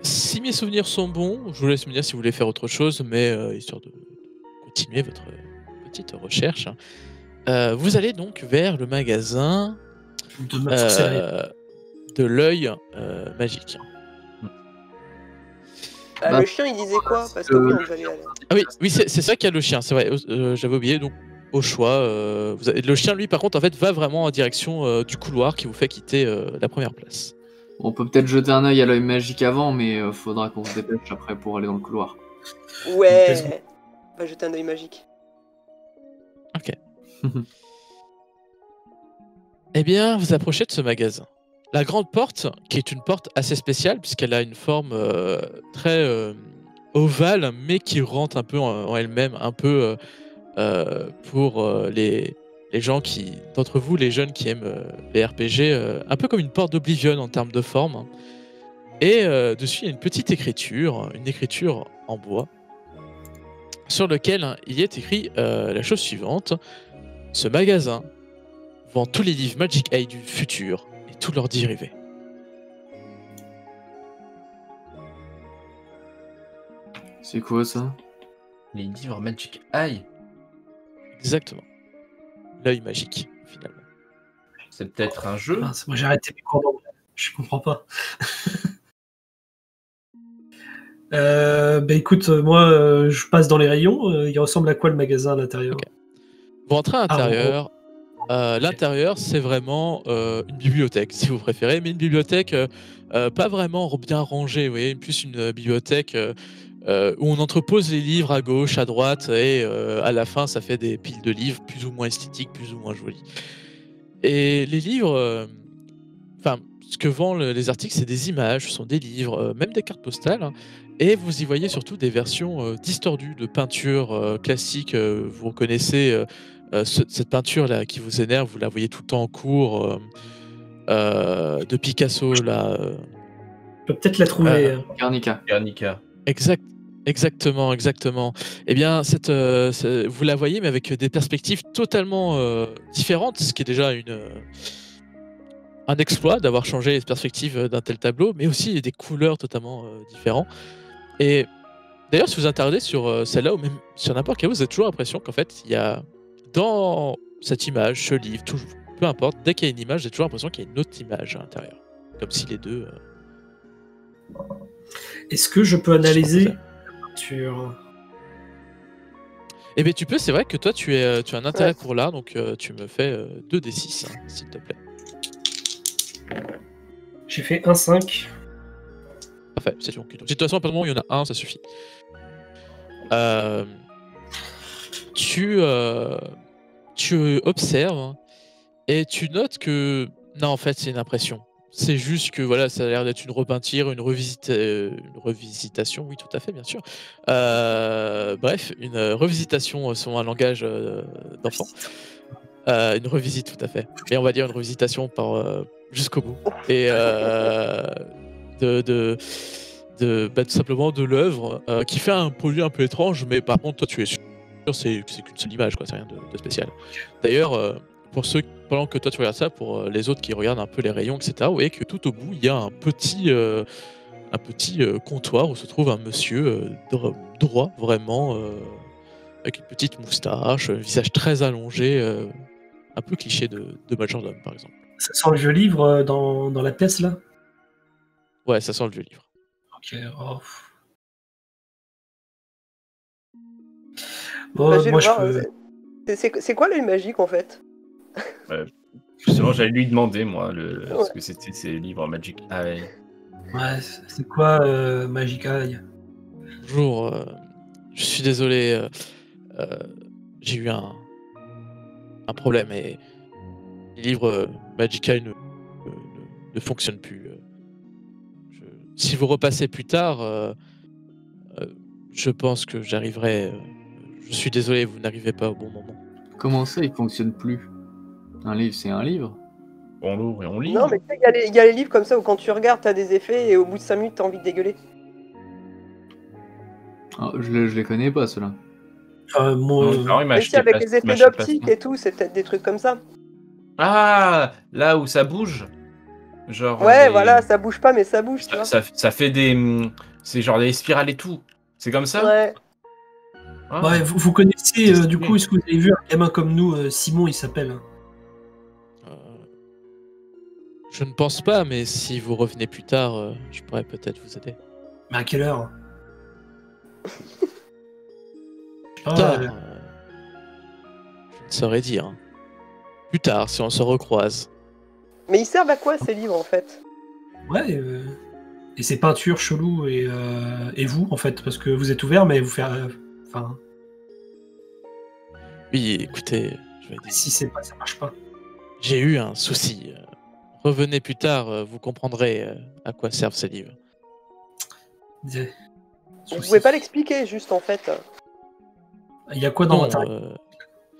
[SPEAKER 2] Si mes souvenirs sont bons, je vous laisse me dire si vous voulez faire autre chose, mais histoire de continuer votre petite recherche. Vous allez donc vers le magasin
[SPEAKER 6] De ma sorcellerie.
[SPEAKER 2] de l'œil magique.
[SPEAKER 3] Bah,
[SPEAKER 4] Le chien, il disait quoi? Parce que oui, on devait aller.
[SPEAKER 2] Ah oui, c'est ça qu'il y a le chien, c'est vrai, j'avais oublié, donc au choix. Le chien, lui, par contre, en fait, va vraiment en direction du couloir qui vous fait quitter la première place.
[SPEAKER 3] On peut peut-être jeter un œil à l'œil magique avant, mais faudra qu'on se dépêche après pour aller dans le couloir.
[SPEAKER 4] Ouais. Va jeter un œil magique.
[SPEAKER 2] Ok. Eh bien, vous approchez de ce magasin. La grande porte, qui est une porte assez spéciale, puisqu'elle a une forme très ovale, mais qui rentre un peu en elle-même, un peu pour les gens d'entre vous, les jeunes qui aiment les RPG, un peu comme une porte d'Oblivion en termes de forme. Et dessus, il y a une petite écriture, une écriture en bois, sur lequel il est écrit la chose suivante. Ce magasin vend tous les livres Magic Eye du futur et tous leurs dérivés.
[SPEAKER 3] C'est quoi ça?
[SPEAKER 5] Les livres Magic Eye,
[SPEAKER 2] Exactement. L'œil magique, finalement.
[SPEAKER 5] c'est peut-être un jeu.
[SPEAKER 6] Mince, moi, j'ai arrêté mes cours d'anglais. Je comprends pas. Bah écoute, moi, je passe dans les rayons. Il ressemble à quoi le magasin à l'intérieur?
[SPEAKER 2] Ok. Vous rentrez à l'intérieur. L'intérieur, c'est vraiment une bibliothèque, si vous préférez, mais une bibliothèque pas vraiment bien rangée, vous voyez, plus une bibliothèque où on entrepose les livres à gauche, à droite, et à la fin, ça fait des piles de livres plus ou moins esthétiques, plus ou moins jolies. Et les livres, enfin, ce que vendent les articles, c'est des images, ce sont des livres, même des cartes postales, hein, et vous y voyez surtout des versions distordues de peintures classiques. Vous reconnaissez cette peinture-là qui vous énerve, vous la voyez tout le temps en cours, de Picasso, là.
[SPEAKER 6] Je peux peut-être la trouver.
[SPEAKER 3] Guernica.
[SPEAKER 5] Guernica.
[SPEAKER 2] Exactement. Eh bien, vous la voyez, mais avec des perspectives totalement différentes, ce qui est déjà un exploit d'avoir changé les perspectives d'un tel tableau, mais aussi des couleurs totalement différentes. Et d'ailleurs, si vous attardez sur celle-là, ou même sur n'importe quelle, vous avez toujours l'impression qu'en fait, il y a dans cette image, ce livre, peu importe, dès qu'il y a une image, j'ai toujours l'impression qu'il y a une autre image à l'intérieur. Comme si les deux...
[SPEAKER 6] Est-ce que je peux analyser sur...
[SPEAKER 2] Eh bien, tu peux, c'est vrai que toi, tu as un intérêt pour l'art, donc tu me fais 2d6, hein, s'il te plaît.
[SPEAKER 6] J'ai fait 1,5.
[SPEAKER 2] Parfait, c'est bon. De toute façon, à partir du moment où il y en a un, ça suffit. Tu observes et tu notes que... Non, en fait, c'est une impression. C'est juste que voilà, ça a l'air d'être une repeinture, une revisitation, oui, tout à fait, bien sûr. Bref, une revisitation selon un langage d'enfant. Une revisite, tout à fait. Mais on va dire une revisitation jusqu'au bout. Et tout simplement de l'œuvre qui fait un produit un peu étrange, mais par contre, toi, tu es sûr, c'est qu'une seule image, quoi, c'est rien de spécial. D'ailleurs, pendant que toi tu regardes ça, pour les autres qui regardent un peu les rayons, etc., vous voyez que tout au bout, il y a un petit comptoir où se trouve un monsieur droit, vraiment, avec une petite moustache, un visage très allongé, un peu cliché de majordome, par exemple.
[SPEAKER 6] Ça sent le vieux livre dans la pièce là.
[SPEAKER 2] Ouais, ça sent le vieux livre.
[SPEAKER 6] Ok. Oh.
[SPEAKER 4] Bah,
[SPEAKER 6] Bon,
[SPEAKER 4] je vais
[SPEAKER 6] moi
[SPEAKER 4] le
[SPEAKER 6] je
[SPEAKER 4] voir.
[SPEAKER 6] peux.
[SPEAKER 4] C'est quoi l'œil magique en fait?
[SPEAKER 5] Justement, j'allais lui demander, moi,
[SPEAKER 4] Ouais.
[SPEAKER 5] ce que c'était ces livres Magic Eye.
[SPEAKER 6] Ouais, c'est quoi Magic Eye?
[SPEAKER 2] Bonjour, je suis désolé, j'ai eu un problème et les livres Magica ne fonctionnent plus. Si vous repassez plus tard, je pense que j'arriverai. Je suis désolé, vous n'arrivez pas au bon moment.
[SPEAKER 3] Comment ça, il fonctionne plus? Un livre, c'est un livre.
[SPEAKER 5] On l'ouvre et on lit.
[SPEAKER 4] Non, mais tu sais, il y a les livres comme ça où quand tu regardes, t'as des effets et au bout de 5 minutes, t'as envie de dégueuler.
[SPEAKER 3] Ah, je les connais pas, ceux-là.
[SPEAKER 6] Moi,
[SPEAKER 5] Non, il m'a
[SPEAKER 4] Mais si,
[SPEAKER 5] acheté
[SPEAKER 4] avec
[SPEAKER 5] pas-
[SPEAKER 4] les
[SPEAKER 5] il m'a
[SPEAKER 4] effets
[SPEAKER 5] acheté pas
[SPEAKER 4] d'optique
[SPEAKER 5] ça.
[SPEAKER 4] et tout, c'est peut-être des trucs comme ça.
[SPEAKER 5] Ah, là où ça bouge. Genre.
[SPEAKER 4] Ouais, voilà, ça bouge pas, mais ça bouge, tu vois.
[SPEAKER 5] Ça fait des. C'est genre des spirales et tout. C'est comme ça?
[SPEAKER 4] Ouais.
[SPEAKER 5] Ah.
[SPEAKER 6] ouais, vous connaissez
[SPEAKER 5] C'est
[SPEAKER 6] du
[SPEAKER 5] stylé.
[SPEAKER 6] coup, est-ce que vous avez vu un gamin comme nous, Simon il s'appelle?
[SPEAKER 2] Je ne pense pas, mais si vous revenez plus tard, je pourrais peut-être vous aider.
[SPEAKER 6] Mais à quelle heure?
[SPEAKER 2] Tard, je ne saurais dire. Plus tard, si on se recroise.
[SPEAKER 4] Mais ils servent à quoi ces livres en fait?
[SPEAKER 6] Ouais, et ces peintures cheloues et vous en fait, parce que vous êtes ouvert, mais vous faites. Enfin,
[SPEAKER 2] Oui, écoutez, je vais dire.
[SPEAKER 6] si c'est pas, ça marche pas.
[SPEAKER 2] J'ai eu un souci. Revenez plus tard, vous comprendrez à quoi servent ces livres.
[SPEAKER 4] Vous pouvez pas l'expliquer juste en fait.
[SPEAKER 6] Il y a quoi dans
[SPEAKER 2] Non,
[SPEAKER 6] l'intérieur?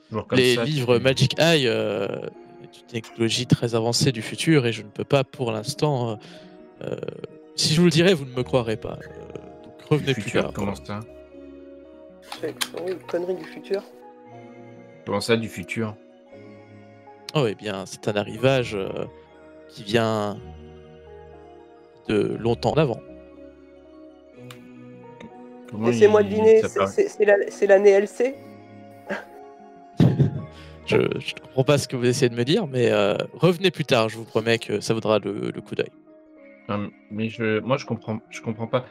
[SPEAKER 5] Toujours comme
[SPEAKER 2] les
[SPEAKER 5] ça,
[SPEAKER 2] livres
[SPEAKER 5] tu-
[SPEAKER 2] Magic Eye est une technologie très avancée du futur et je ne peux pas pour l'instant. Si je vous le dirais, vous ne me croirez pas. Donc
[SPEAKER 5] Du
[SPEAKER 2] revenez plus
[SPEAKER 5] futur,
[SPEAKER 2] tard.
[SPEAKER 5] comment ça?
[SPEAKER 4] Oui, une connerie du futur.
[SPEAKER 5] Comment ça, du futur?
[SPEAKER 2] Oh, eh bien, c'est un arrivage qui vient de longtemps en avant.
[SPEAKER 5] Comment
[SPEAKER 4] Laissez-moi deviner,
[SPEAKER 5] ça paraît-
[SPEAKER 4] c'est l'année LC?
[SPEAKER 2] Je ne comprends pas ce que vous essayez de me dire, mais revenez plus tard, je vous promets que ça vaudra le coup d'œil.
[SPEAKER 5] Non, mais moi, je comprends pas.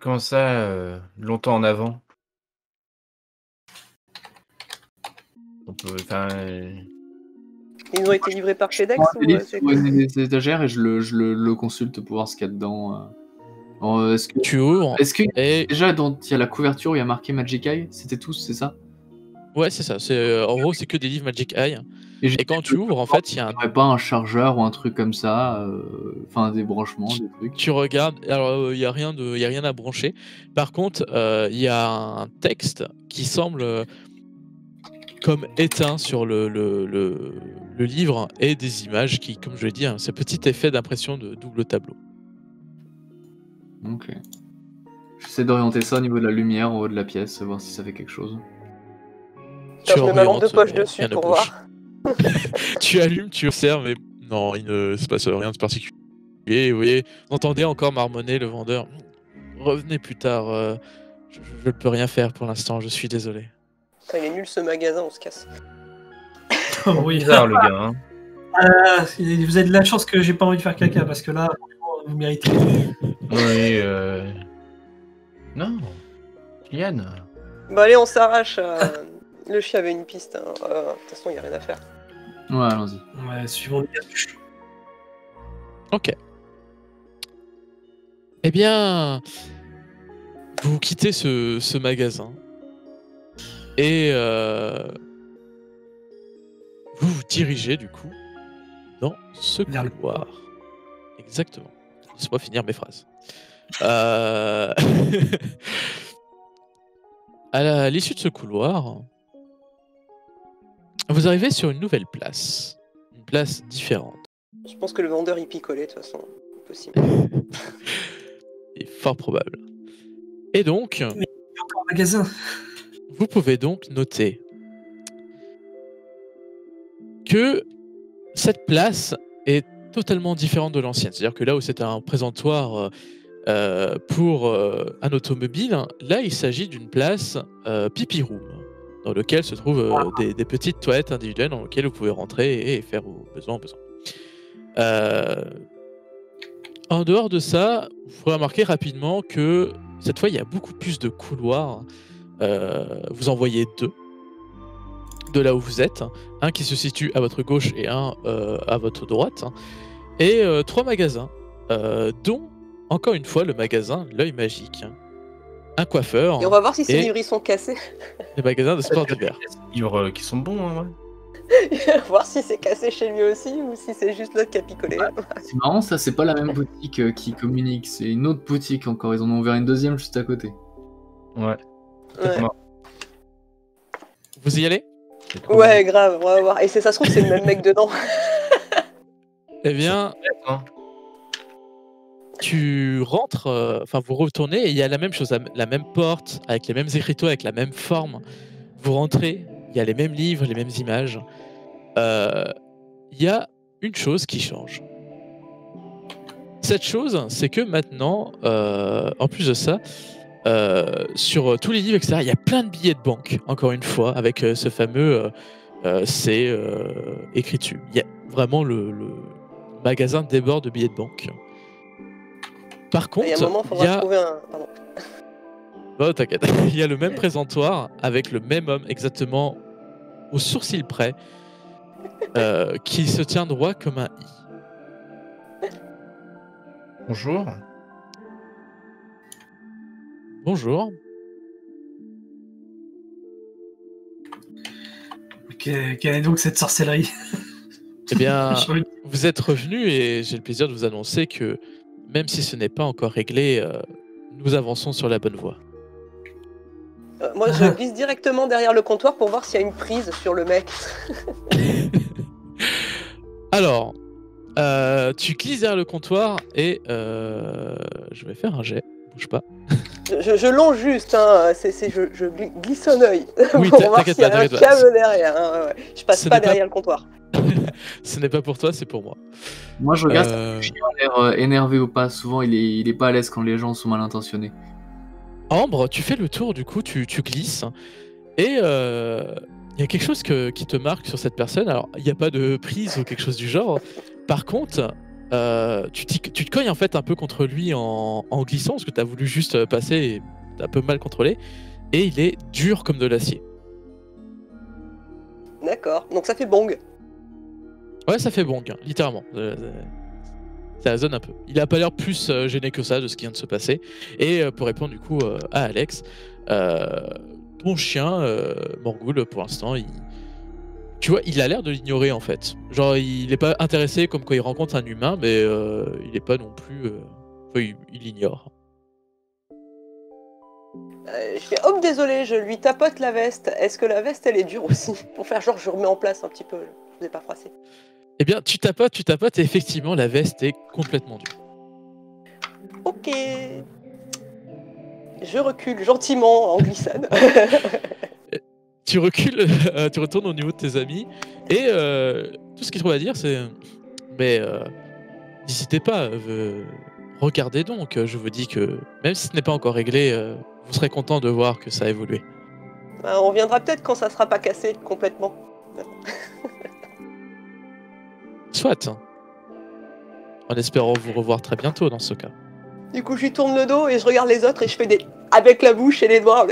[SPEAKER 5] Comment ça, longtemps en avant? Enfin,
[SPEAKER 4] Ils ont été livrés par FedEx
[SPEAKER 3] Prends
[SPEAKER 4] ou
[SPEAKER 3] des livres
[SPEAKER 4] c'est
[SPEAKER 3] sur
[SPEAKER 4] quoi?
[SPEAKER 3] une des étagères et je le consulte pour voir ce qu'il y a dedans.
[SPEAKER 2] Tu ouvres
[SPEAKER 3] Est-ce que
[SPEAKER 2] et
[SPEAKER 3] déjà, il y a la couverture où il y a marqué Magic Eye? C'était tous, c'est ça?
[SPEAKER 2] ouais, c'est ça. En gros, c'est que des livres Magic Eye.
[SPEAKER 3] j'ai
[SPEAKER 2] Et quand
[SPEAKER 3] dit,
[SPEAKER 2] tu ouvres, en fait, il y a
[SPEAKER 3] il n'y aurait pas un chargeur ou un truc comme ça, enfin des branchements, des trucs.
[SPEAKER 2] tu regardes. Alors, il y a rien à brancher. Par contre, il y a un texte qui semble comme éteint sur le livre et des images qui, comme je l'ai dit, ce petit effet d'impression de double tableau.
[SPEAKER 3] Ok. J'essaie d'orienter ça au niveau de la lumière, au haut de la pièce, voir si ça fait quelque chose.
[SPEAKER 4] Tiens, je mets ma lampe de
[SPEAKER 2] orientes,
[SPEAKER 4] poche
[SPEAKER 2] mais
[SPEAKER 4] dessus
[SPEAKER 2] rien ne
[SPEAKER 4] pour
[SPEAKER 2] bouge.
[SPEAKER 4] voir.
[SPEAKER 2] Tu allumes, tu observes, mais non, il ne se passe rien de particulier. Vous voyez, vous entendez encore marmonner le vendeur. Revenez plus tard, je ne peux rien faire pour l'instant, je suis désolé.
[SPEAKER 4] Putain, il est nul ce magasin, on se casse.
[SPEAKER 6] Oh, oui.
[SPEAKER 5] Bizarre, le gars. Hein.
[SPEAKER 6] Vous avez de la chance que j'ai pas envie de faire caca parce que là, vous méritez.
[SPEAKER 5] Oui, non. Kylian.
[SPEAKER 4] Bon allez, on s'arrache. Le chien avait une piste. Hein. De toute façon, il n'y a rien à faire.
[SPEAKER 3] Ouais, allons-y.
[SPEAKER 6] Ouais, suivant le gars.
[SPEAKER 2] Ok. Eh bien, vous quittez ce magasin et vous vous dirigez du coup dans ce
[SPEAKER 6] Vers le
[SPEAKER 2] couloir. Exactement. Laisse-moi finir mes phrases. À l'issue de ce couloir, vous arrivez sur une nouvelle place. Une place différente.
[SPEAKER 4] Je pense que le vendeur y picolait de toute façon. Possible.
[SPEAKER 2] Et fort probable. Et donc,
[SPEAKER 6] Encore un magasin.
[SPEAKER 2] vous pouvez donc noter que cette place est totalement différente de l'ancienne. C'est-à-dire que là où c'était un présentoir pour un automobile, là il s'agit d'une place pipi room, dans lequel se trouvent des petites toilettes individuelles dans lesquelles vous pouvez rentrer et faire vos besoins. En dehors de ça, vous pourrez remarquer rapidement que cette fois il y a beaucoup plus de couloirs. Vous en voyez deux de là où vous êtes, un qui se situe à votre gauche et un à votre droite, et 3 magasins, dont encore une fois le magasin L'œil magique, un coiffeur
[SPEAKER 4] Et on va voir si ces
[SPEAKER 2] Et-
[SPEAKER 4] livres ils sont cassés.
[SPEAKER 2] des magasins de sport d'hiver.
[SPEAKER 5] Des livres qui sont bons, hein, ouais.
[SPEAKER 4] Voir si c'est cassé chez lui aussi ou si c'est juste l'autre qui a picolé.
[SPEAKER 3] C'est marrant, ça, c'est pas la même boutique qui communique, c'est une autre boutique encore. Ils en ont ouvert une deuxième juste à côté.
[SPEAKER 5] Ouais.
[SPEAKER 4] Ouais,
[SPEAKER 2] Vous y allez?
[SPEAKER 5] C'est trop
[SPEAKER 4] ouais grave, on va voir. Et ça se trouve, c'est le même mec dedans.
[SPEAKER 2] Eh bien,
[SPEAKER 5] bon. Hein.
[SPEAKER 2] tu rentres, enfin vous retournez et il y a la même chose, la même porte, avec les mêmes écriteaux, avec la même forme. Vous rentrez, il y a les mêmes livres, les mêmes images. Il y a une chose qui change. Cette chose, c'est que maintenant, en plus de ça, sur tous les livres, etc., il y a plein de billets de banque, encore une fois, avec ce fameux c'est écrit dessus. Il y a vraiment le magasin déborde de billets de banque. Par contre,
[SPEAKER 4] Il y a un moment, il
[SPEAKER 2] il y
[SPEAKER 4] faudra
[SPEAKER 2] a...
[SPEAKER 4] trouver un. Pardon.
[SPEAKER 2] Oh, t'inquiète. Il y a le même présentoir avec le même homme exactement au sourcil près qui se tient droit comme un i.
[SPEAKER 5] Bonjour.
[SPEAKER 2] Bonjour.
[SPEAKER 6] Quelle est donc cette sorcellerie?
[SPEAKER 2] Eh bien,
[SPEAKER 6] J'ai envie de-
[SPEAKER 2] vous êtes revenu et j'ai le plaisir de vous annoncer que même si ce n'est pas encore réglé, nous avançons sur la bonne voie.
[SPEAKER 4] Moi, je glisse directement derrière le comptoir pour voir s'il y a une prise sur le mec.
[SPEAKER 2] Alors, tu glisses derrière le comptoir et je vais faire un jet. Bouge pas.
[SPEAKER 4] Je longe juste, hein. Je glisse un œil
[SPEAKER 2] Oui,
[SPEAKER 4] pour voir
[SPEAKER 2] t'inquiète
[SPEAKER 4] s'il y a
[SPEAKER 2] pas,
[SPEAKER 4] un
[SPEAKER 2] t'inquiète pas.
[SPEAKER 4] câble derrière. Hein, ouais. Je passe
[SPEAKER 2] Ce
[SPEAKER 4] pas
[SPEAKER 2] n'est pas-
[SPEAKER 4] derrière le comptoir.
[SPEAKER 2] Ce n'est pas pour toi, c'est pour moi.
[SPEAKER 3] Moi, je regarde
[SPEAKER 2] Euh,
[SPEAKER 3] s'il a l'air énervé ou pas. Souvent, il est pas à l'aise quand les gens sont mal intentionnés.
[SPEAKER 2] Ambre, tu fais le tour, du coup, tu glisses. Et il y a quelque chose qui te marque sur cette personne. Alors, il n'y a pas de prise ou quelque chose du genre. Par contre, tu te cognes en fait un peu contre lui en glissant, parce que tu as voulu juste passer et t'as un peu mal contrôlé. Et il est dur comme de l'acier.
[SPEAKER 4] D'accord. Donc ça fait bong.
[SPEAKER 2] Ouais, ça fait bong, hein, littéralement. Ça zone un peu. Il a pas l'air plus gêné que ça de ce qui vient de se passer. Et pour répondre du coup à Alex, ton chien, Morgul, pour l'instant, tu vois, il a l'air de l'ignorer en fait. Genre, il est pas intéressé comme quand il rencontre un humain, mais il est pas non plus. Enfin, il ignore.
[SPEAKER 4] Je fais hop, désolé, je lui tapote la veste. Est-ce que la veste elle est dure aussi? Pour faire genre, je remets en place un petit peu. Je vous ai pas froissé.
[SPEAKER 2] Eh bien, tu tapotes, et effectivement, la veste est complètement dure.
[SPEAKER 4] Ok. Je recule gentiment en glissade.
[SPEAKER 2] Tu recules, tu retournes au niveau de tes amis, et tout ce qu'ils trouvent à dire, c'est mais n'hésitez pas, regardez donc. Je vous dis que même si ce n'est pas encore réglé, vous serez content de voir que ça a évolué.
[SPEAKER 4] On reviendra peut-être quand ça sera pas cassé complètement.
[SPEAKER 2] Soit. En espérant vous revoir très bientôt dans ce cas.
[SPEAKER 4] Du coup, je lui tourne le dos et je regarde les autres et je fais des avec la bouche et les doigts.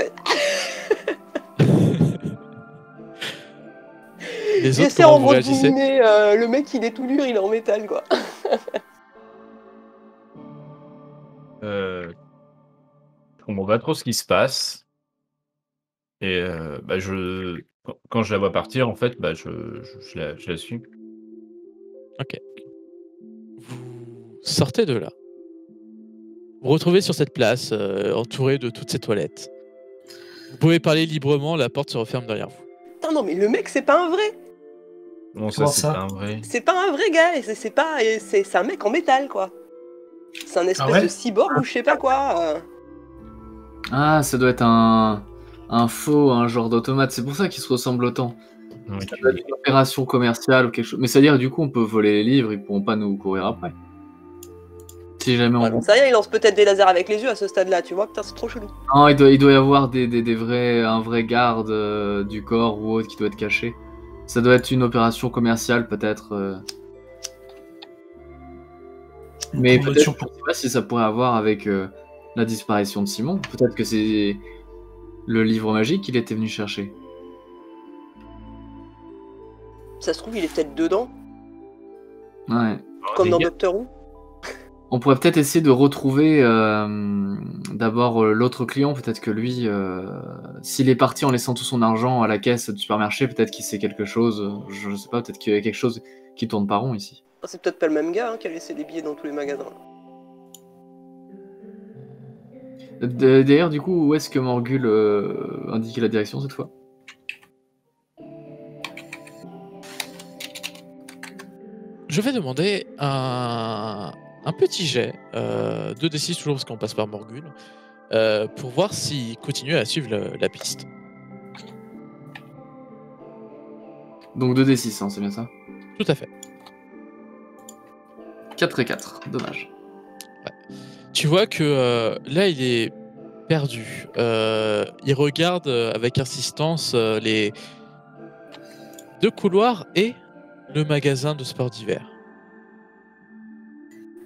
[SPEAKER 2] Les autres,
[SPEAKER 4] J'essaie
[SPEAKER 2] comment
[SPEAKER 4] en
[SPEAKER 2] vous
[SPEAKER 4] gros de
[SPEAKER 2] réagissez?
[SPEAKER 4] deviner, le mec il est tout dur, il est en métal quoi.
[SPEAKER 5] Je comprends pas trop ce qui se passe. Et quand je la vois partir, en fait, je la suis.
[SPEAKER 2] Vous sortez de là. Vous vous retrouvez sur cette place, entouré de toutes ces toilettes. Vous pouvez parler librement, la porte se referme derrière vous.
[SPEAKER 4] Putain, non, mais le mec, c'est pas un vrai.
[SPEAKER 5] Bon, ça,
[SPEAKER 6] Comment
[SPEAKER 5] c'est
[SPEAKER 6] ça
[SPEAKER 5] pas un vrai.
[SPEAKER 4] C'est pas un vrai gars. C'est un mec en métal, quoi. C'est un espèce
[SPEAKER 6] ouais
[SPEAKER 4] de cyborg ou je sais pas quoi.
[SPEAKER 3] Ah, ça doit être un faux, un genre d'automate. C'est pour ça qu'ils se ressemblent autant.
[SPEAKER 5] Ok.
[SPEAKER 3] Ça doit être une opération commerciale ou quelque chose. Mais c'est-à-dire, du coup, on peut voler les livres, ils pourront pas nous courir après. Si jamais on...
[SPEAKER 4] Ouais, j'en sais rien, il lance peut-être des lasers avec les yeux à ce stade-là, tu vois. Putain, c'est trop chelou.
[SPEAKER 3] Non, il doit y avoir un vrai garde du corps ou autre qui doit être caché. Ça doit être une opération commerciale, peut-être. Mais
[SPEAKER 6] Une promotion
[SPEAKER 3] peut-être, je sais pas si ça pourrait avoir avec la disparition de Simon. Peut-être que c'est le livre magique qu'il était venu chercher.
[SPEAKER 4] Ça se trouve, il est peut-être dedans,
[SPEAKER 3] Ouais.
[SPEAKER 4] comme dans
[SPEAKER 5] Les gars,
[SPEAKER 4] Doctor Who.
[SPEAKER 3] On pourrait peut-être essayer de retrouver d'abord l'autre client. Peut-être que lui, s'il est parti en laissant tout son argent à la caisse du supermarché, peut-être qu'il sait quelque chose. Je sais pas, peut-être qu'il y a quelque chose qui tourne pas rond ici.
[SPEAKER 4] Ah, c'est peut-être pas le même gars qui a laissé des billets dans tous les magasins.
[SPEAKER 3] D'ailleurs, du coup, où est-ce que Morgul indique la direction cette fois?
[SPEAKER 2] Je vais demander un petit jet, 2d6 toujours parce qu'on passe par Morgul, pour voir s'il continue à suivre la piste.
[SPEAKER 3] Donc 2d6, hein, c'est bien ça?
[SPEAKER 2] Tout à fait.
[SPEAKER 3] 4 et 4, dommage.
[SPEAKER 2] Tu vois que là, il est perdu. Il regarde avec insistance les 2 couloirs et le magasin de sport d'hiver.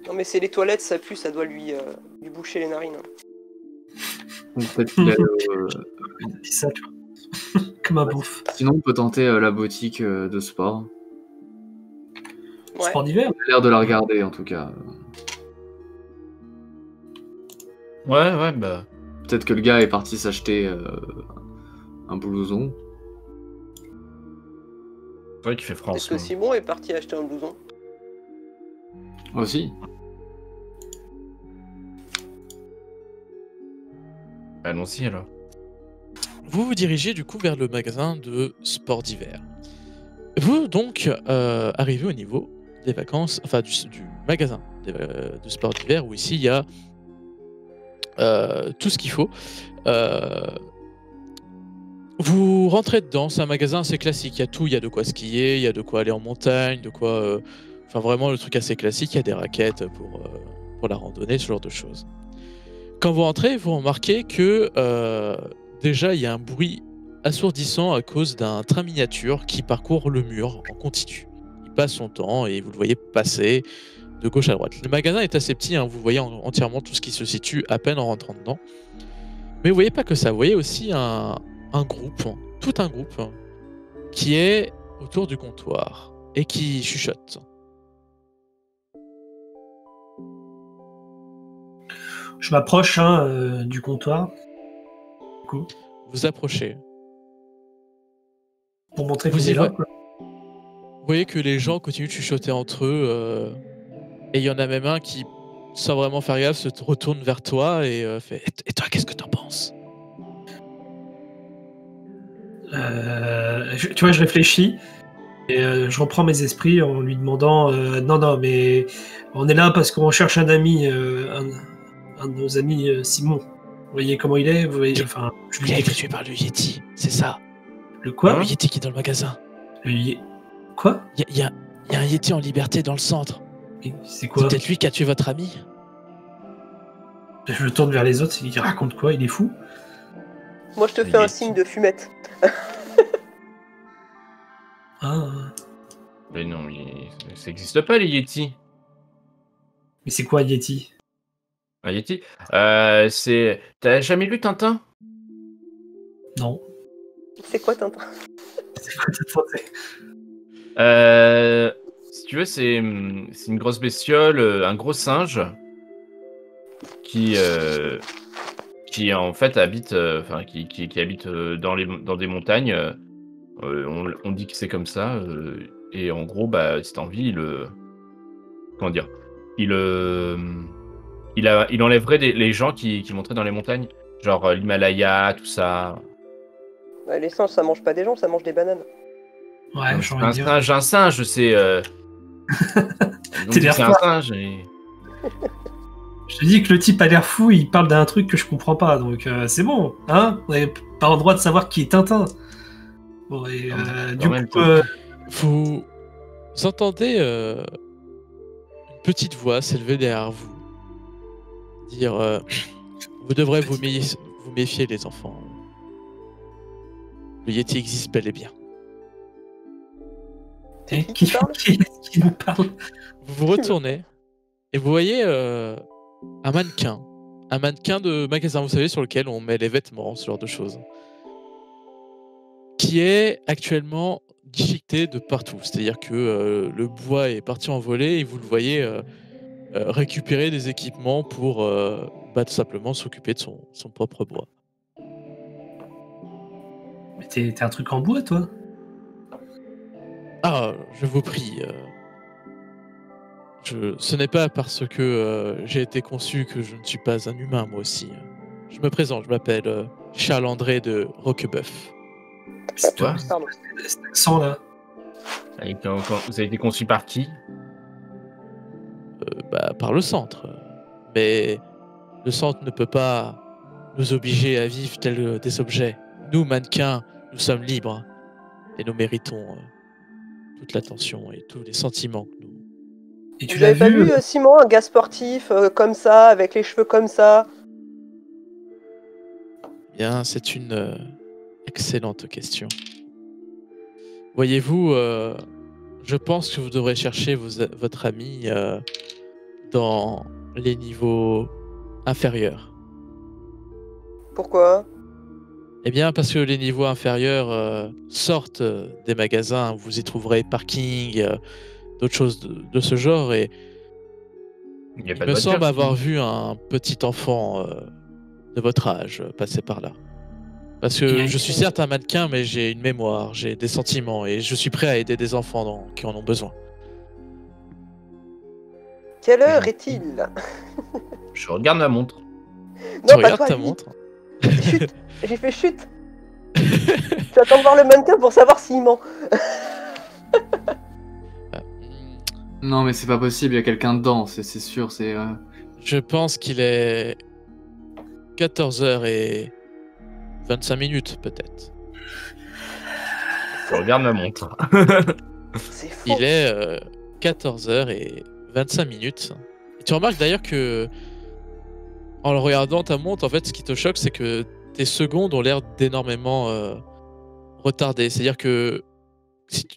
[SPEAKER 4] Non, mais c'est les toilettes, ça pue, ça doit lui boucher les narines.
[SPEAKER 3] Donc, peut-être qu'il a,
[SPEAKER 6] C'est ça, tu vois. Comme un bouffe.
[SPEAKER 3] sinon, on peut tenter la boutique de sport.
[SPEAKER 4] Ouais.
[SPEAKER 6] Sport d'hiver.
[SPEAKER 3] Il a l'air de la regarder, en tout cas.
[SPEAKER 5] Ouais, bah.
[SPEAKER 3] Peut-être que le gars est parti s'acheter un blouson.
[SPEAKER 5] C'est vrai qu'il fait
[SPEAKER 4] Est-ce
[SPEAKER 5] France.
[SPEAKER 4] que Simon est parti acheter un blouson?
[SPEAKER 3] Aussi.
[SPEAKER 5] Allons-y alors.
[SPEAKER 2] Vous vous dirigez du coup vers le magasin de sport d'hiver. Vous donc arrivez au niveau des vacances, enfin du magasin de sport d'hiver où ici il y a tout ce qu'il faut. Vous rentrez dedans, c'est un magasin assez classique, il y a tout, il y a de quoi skier, il y a de quoi aller en montagne, de quoi... Enfin vraiment le truc assez classique, il y a des raquettes pour la randonnée, ce genre de choses. Quand vous rentrez, vous remarquez que déjà il y a un bruit assourdissant à cause d'un train miniature qui parcourt le mur en continu. Il passe son temps et vous le voyez passer de gauche à droite. Le magasin est assez petit, hein, vous voyez entièrement tout ce qui se situe à peine en rentrant dedans. Mais vous voyez pas que ça, vous voyez aussi un groupe, tout un groupe, qui est autour du comptoir et qui chuchote.
[SPEAKER 6] Je m'approche du comptoir. Du coup,
[SPEAKER 2] Vous approchez.
[SPEAKER 6] pour montrer
[SPEAKER 2] Vous
[SPEAKER 6] qu'on
[SPEAKER 2] y
[SPEAKER 6] est là.
[SPEAKER 2] voyez- Vous voyez que les gens continuent de chuchoter entre eux, et il y en a même un qui, sans vraiment faire gaffe, se retourne vers toi et fait « Et toi, qu'est-ce que t'en penses ?»
[SPEAKER 6] Tu vois, je réfléchis et je reprends mes esprits en lui demandant non, mais on est là parce qu'on cherche un ami, un de nos amis, Simon. Vous voyez comment il est? Vous voyez, enfin, je lui
[SPEAKER 2] Il a été
[SPEAKER 6] décris
[SPEAKER 2] tué par le Yeti, c'est ça.
[SPEAKER 6] le quoi?
[SPEAKER 2] Le Yeti qui est dans le magasin.
[SPEAKER 6] Quoi?
[SPEAKER 2] Il y a un Yeti en liberté dans le centre.
[SPEAKER 6] C'est
[SPEAKER 2] C'est
[SPEAKER 6] quoi?
[SPEAKER 2] peut-être lui qui a tué votre ami.
[SPEAKER 6] Je me tourne vers les autres, il raconte quoi? Il est fou?
[SPEAKER 4] Moi, je te fais un signe de fumette.
[SPEAKER 6] Ah,
[SPEAKER 5] Mais non, ça existe pas les Yeti.
[SPEAKER 6] mais c'est quoi Yeti?
[SPEAKER 5] Un Yeti c'est. T'as jamais lu Tintin?
[SPEAKER 6] Non.
[SPEAKER 4] C'est quoi, Tintin?
[SPEAKER 6] C'est quoi cette pensée?
[SPEAKER 5] Si tu veux, c'est une grosse bestiole, un gros singe qui en fait habite, qui habite dans des montagnes. On dit que c'est comme ça, et en gros, bah, si t'as envie, comment dire, il enlèverait les gens qui montraient dans les montagnes, genre l'Himalaya, tout ça.
[SPEAKER 4] Ouais, les singes, ça mange pas des gens, ça mange des bananes.
[SPEAKER 6] Ouais, j'ai envie
[SPEAKER 5] Un
[SPEAKER 6] de dire.
[SPEAKER 5] singe, un singe, c'est. Donc
[SPEAKER 6] l'air
[SPEAKER 5] c'est un
[SPEAKER 6] fort.
[SPEAKER 5] singe. Et...
[SPEAKER 6] Je te dis que le type a l'air fou, il parle d'un truc que je comprends pas, donc c'est bon, hein? On n'avait pas le droit de savoir qui est Tintin. Bon, et du
[SPEAKER 5] même
[SPEAKER 6] coup,
[SPEAKER 5] temps.
[SPEAKER 2] Vous entendez une petite voix s'élever derrière vous, dire vous devrez vous méfier, les enfants. Le Yeti existe bel et bien.
[SPEAKER 6] et
[SPEAKER 4] qui parle
[SPEAKER 6] qui nous parle?
[SPEAKER 2] Vous vous retournez et vous voyez un mannequin de magasin, vous savez, sur lequel on met les vêtements, ce genre de choses, qui est actuellement déchiqueté de partout. C'est-à-dire que le bois est parti en volée et vous le voyez récupérer des équipements pour tout simplement s'occuper de son propre bois.
[SPEAKER 6] Mais t'es un truc en bois, toi?
[SPEAKER 2] Ah, je vous prie. Ce n'est pas parce que j'ai été conçu que je ne suis pas un humain, moi aussi. Je me présente, je m'appelle Charles-André de Roquebeuf.
[SPEAKER 6] C'est
[SPEAKER 5] Quoi?
[SPEAKER 4] Pardon.
[SPEAKER 6] cet accent là.
[SPEAKER 5] Vous avez été conçu par qui?
[SPEAKER 2] Par le centre. Mais le centre ne peut pas nous obliger à vivre tels des objets. Nous, mannequins, nous sommes libres et nous méritons toute l'attention et tous les sentiments que nous...
[SPEAKER 6] Et tu
[SPEAKER 4] Vous
[SPEAKER 6] l'as
[SPEAKER 4] avez pas
[SPEAKER 6] vu?
[SPEAKER 4] vu, Simon, un gars sportif comme ça, avec les cheveux comme ça?
[SPEAKER 2] Bien, c'est une excellente question. Voyez-vous, je pense que vous devrez chercher votre ami dans les niveaux inférieurs.
[SPEAKER 4] Pourquoi?
[SPEAKER 2] Eh bien, parce que les niveaux inférieurs sortent des magasins, vous y trouverez parking, d'autres choses de ce genre, et
[SPEAKER 5] Il y a
[SPEAKER 2] il
[SPEAKER 5] pas de
[SPEAKER 2] me
[SPEAKER 5] voiture,
[SPEAKER 2] semble
[SPEAKER 5] sinon.
[SPEAKER 2] avoir vu un petit enfant de votre âge passer par là. Parce
[SPEAKER 6] Il y
[SPEAKER 2] que
[SPEAKER 6] a-
[SPEAKER 2] je suis certes un mannequin, mais j'ai une mémoire, j'ai des sentiments, et je suis prêt à aider des enfants qui en ont besoin.
[SPEAKER 4] Quelle heure est-il?
[SPEAKER 5] Je regarde ma montre.
[SPEAKER 2] Tu
[SPEAKER 4] Non, pas
[SPEAKER 2] regardes
[SPEAKER 4] toi,
[SPEAKER 2] ta
[SPEAKER 4] lui.
[SPEAKER 2] montre.
[SPEAKER 4] Chut. J'ai fait chute. Tu attends de voir le mannequin pour savoir s'il ment.
[SPEAKER 3] Non, mais c'est pas possible, il y a quelqu'un dedans, c'est sûr, c'est...
[SPEAKER 2] Je pense qu'il est 14h25 peut-être.
[SPEAKER 5] Je regarde ma montre.
[SPEAKER 4] C'est faux.
[SPEAKER 2] Il est 14h25. Et tu remarques d'ailleurs que, en le regardant ta montre, en fait, ce qui te choque, c'est que tes secondes ont l'air d'énormément retardées. C'est-à-dire que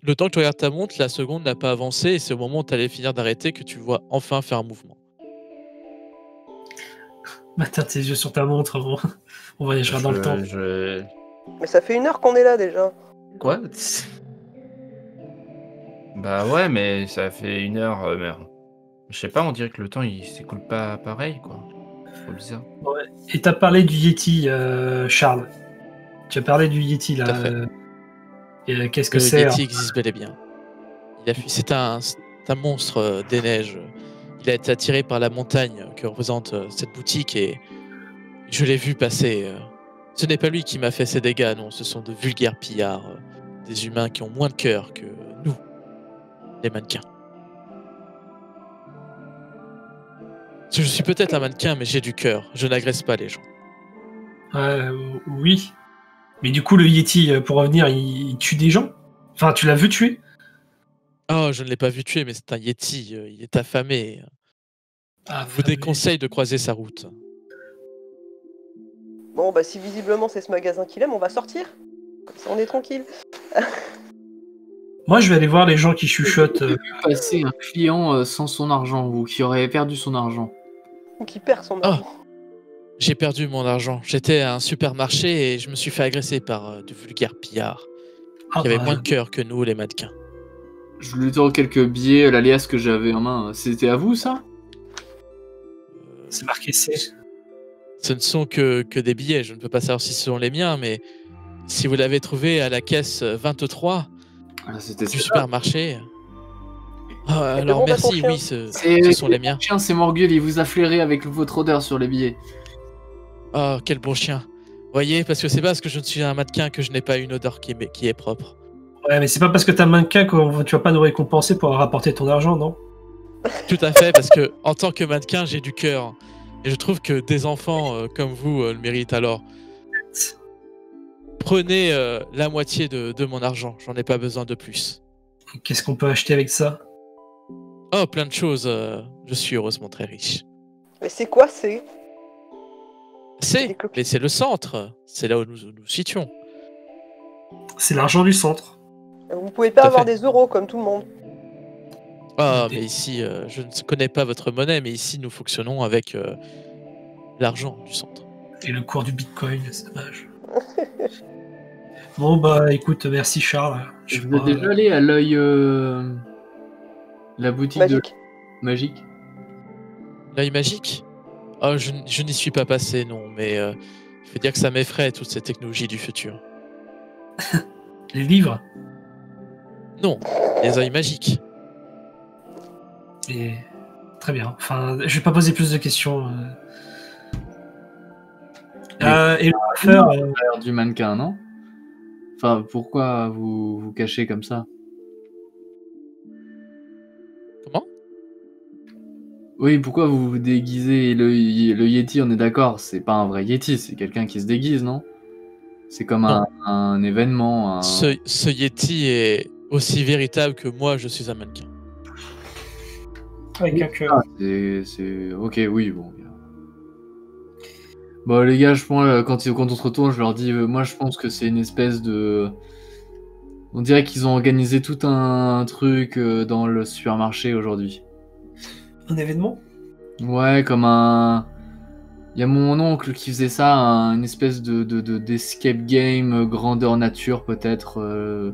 [SPEAKER 2] le temps que tu regardes ta montre, la seconde n'a pas avancé, et c'est au moment où tu allais finir d'arrêter que tu vois enfin faire un mouvement.
[SPEAKER 6] Matin, tes yeux sur ta montre, on voyagera dans le temps.
[SPEAKER 4] Mais ça fait 1 heure qu'on est là déjà.
[SPEAKER 5] Quoi? Bah ouais, mais ça fait 1 heure. Mais... Je sais pas, on dirait que le temps il s'écoule pas pareil, quoi. Trop bizarre.
[SPEAKER 6] Ouais. Et t'as parlé du Yeti, Charles. Tu as parlé du Yeti là.
[SPEAKER 2] Tout à fait.
[SPEAKER 6] Et qu'est-ce que
[SPEAKER 2] Le
[SPEAKER 6] c'est?
[SPEAKER 2] Yeti existe bel et bien. C'est un monstre des neiges. Il a été attiré par la montagne que représente cette boutique, et je l'ai vu passer. Ce n'est pas lui qui m'a fait ces dégâts, non, ce sont de vulgaires pillards, des humains qui ont moins de cœur que nous, les mannequins. Je suis peut-être un mannequin, mais j'ai du cœur, je n'agresse pas les gens.
[SPEAKER 6] Oui. Mais du coup, le Yeti, pour revenir, il tue des gens? Enfin, tu l'as vu tuer?
[SPEAKER 2] Oh, je ne l'ai pas vu tuer, mais c'est un Yeti, il est affamé.
[SPEAKER 6] Ah,
[SPEAKER 2] Je vous déconseille de croiser sa route.
[SPEAKER 4] Bon, bah si visiblement c'est ce magasin qu'il aime, on va sortir. Comme ça on est tranquille.
[SPEAKER 6] Moi, je vais aller voir les gens qui chuchotent.
[SPEAKER 3] Passer un client sans son argent, ou qui aurait perdu son argent.
[SPEAKER 4] Ou qui perd son argent.
[SPEAKER 2] J'ai perdu mon argent. J'étais à un supermarché et je me suis fait agresser par de vulgaires pillards qui avaient moins de cœur que nous, les mannequins.
[SPEAKER 3] Je lui tends quelques billets, la liasse que j'avais en main. C'était à vous, ça?
[SPEAKER 6] C'est marqué C.
[SPEAKER 2] Ce ne sont que des billets. Je ne peux pas savoir si ce sont les miens, mais si vous l'avez trouvé à la caisse 23
[SPEAKER 3] Ah, c'était
[SPEAKER 2] du
[SPEAKER 3] ça.
[SPEAKER 2] supermarché... Alors
[SPEAKER 4] demande à ton
[SPEAKER 2] merci,
[SPEAKER 4] chien.
[SPEAKER 2] oui, ce sont les miens.
[SPEAKER 3] Le chien, c'est Morgul, il vous a flairé avec votre odeur sur les billets.
[SPEAKER 2] Oh, quel bon chien. Voyez, parce que c'est parce que je ne suis un mannequin que je n'ai pas une odeur qui est propre.
[SPEAKER 6] Ouais, mais c'est pas parce que t'as mannequin que tu vas pas nous récompenser pour avoir rapporté ton argent, non?
[SPEAKER 2] Tout à fait, parce que en tant que mannequin, j'ai du cœur. Et je trouve que des enfants comme vous le méritent. Alors, prenez la moitié de mon argent. J'en ai pas besoin de plus.
[SPEAKER 6] Qu'est-ce qu'on peut acheter avec ça?
[SPEAKER 2] Oh, plein de choses. Je suis heureusement très riche.
[SPEAKER 4] Mais c'est quoi, c'est
[SPEAKER 2] C'est,
[SPEAKER 4] Des copies.
[SPEAKER 2] mais c'est le centre. C'est là où nous nous situons.
[SPEAKER 6] C'est l'argent du centre.
[SPEAKER 4] Vous pouvez pas
[SPEAKER 2] Tout à
[SPEAKER 4] avoir
[SPEAKER 2] fait.
[SPEAKER 4] des euros comme tout le monde.
[SPEAKER 2] Ah,
[SPEAKER 6] Des-
[SPEAKER 2] mais ici, je ne connais pas votre monnaie, mais ici, nous fonctionnons avec l'argent du centre.
[SPEAKER 6] Et le cours du bitcoin, c'est dommage. Bon, bah écoute, merci Charles. Je sais
[SPEAKER 3] Vous êtes
[SPEAKER 6] pas,
[SPEAKER 3] déjà allé à l'œil. La boutique
[SPEAKER 4] Magique.
[SPEAKER 3] Magique.
[SPEAKER 2] L'œil magique? Oh, je n'y suis pas passé, non, mais je veux dire que ça m'effraie, toutes ces technologies du futur.
[SPEAKER 6] les livres.
[SPEAKER 2] Non, les œils magiques.
[SPEAKER 6] Et... Très bien. Enfin, je vais pas poser plus de questions. Et le coiffeur,
[SPEAKER 3] L'air du mannequin, non? Enfin, pourquoi vous vous cachez comme ça?
[SPEAKER 2] Comment?
[SPEAKER 3] Oui, pourquoi vous vous déguisez? Le Yeti, on est d'accord, c'est pas un vrai Yeti, c'est quelqu'un qui se déguise, non? C'est comme
[SPEAKER 2] Non.
[SPEAKER 3] un événement.
[SPEAKER 2] Ce Yeti est aussi véritable que moi, je suis un mannequin.
[SPEAKER 6] avec un cœur.
[SPEAKER 3] Ah, c'est... Ok, oui, bon. Bien. Bon, les gars, je pense, quand on se retourne, je leur dis, moi, je pense que c'est une espèce de... On dirait qu'ils ont organisé tout un truc dans le supermarché aujourd'hui.
[SPEAKER 6] Un événement?
[SPEAKER 3] Ouais, comme un... Il y a mon oncle qui faisait ça, une espèce d'escape game grandeur nature, peut-être.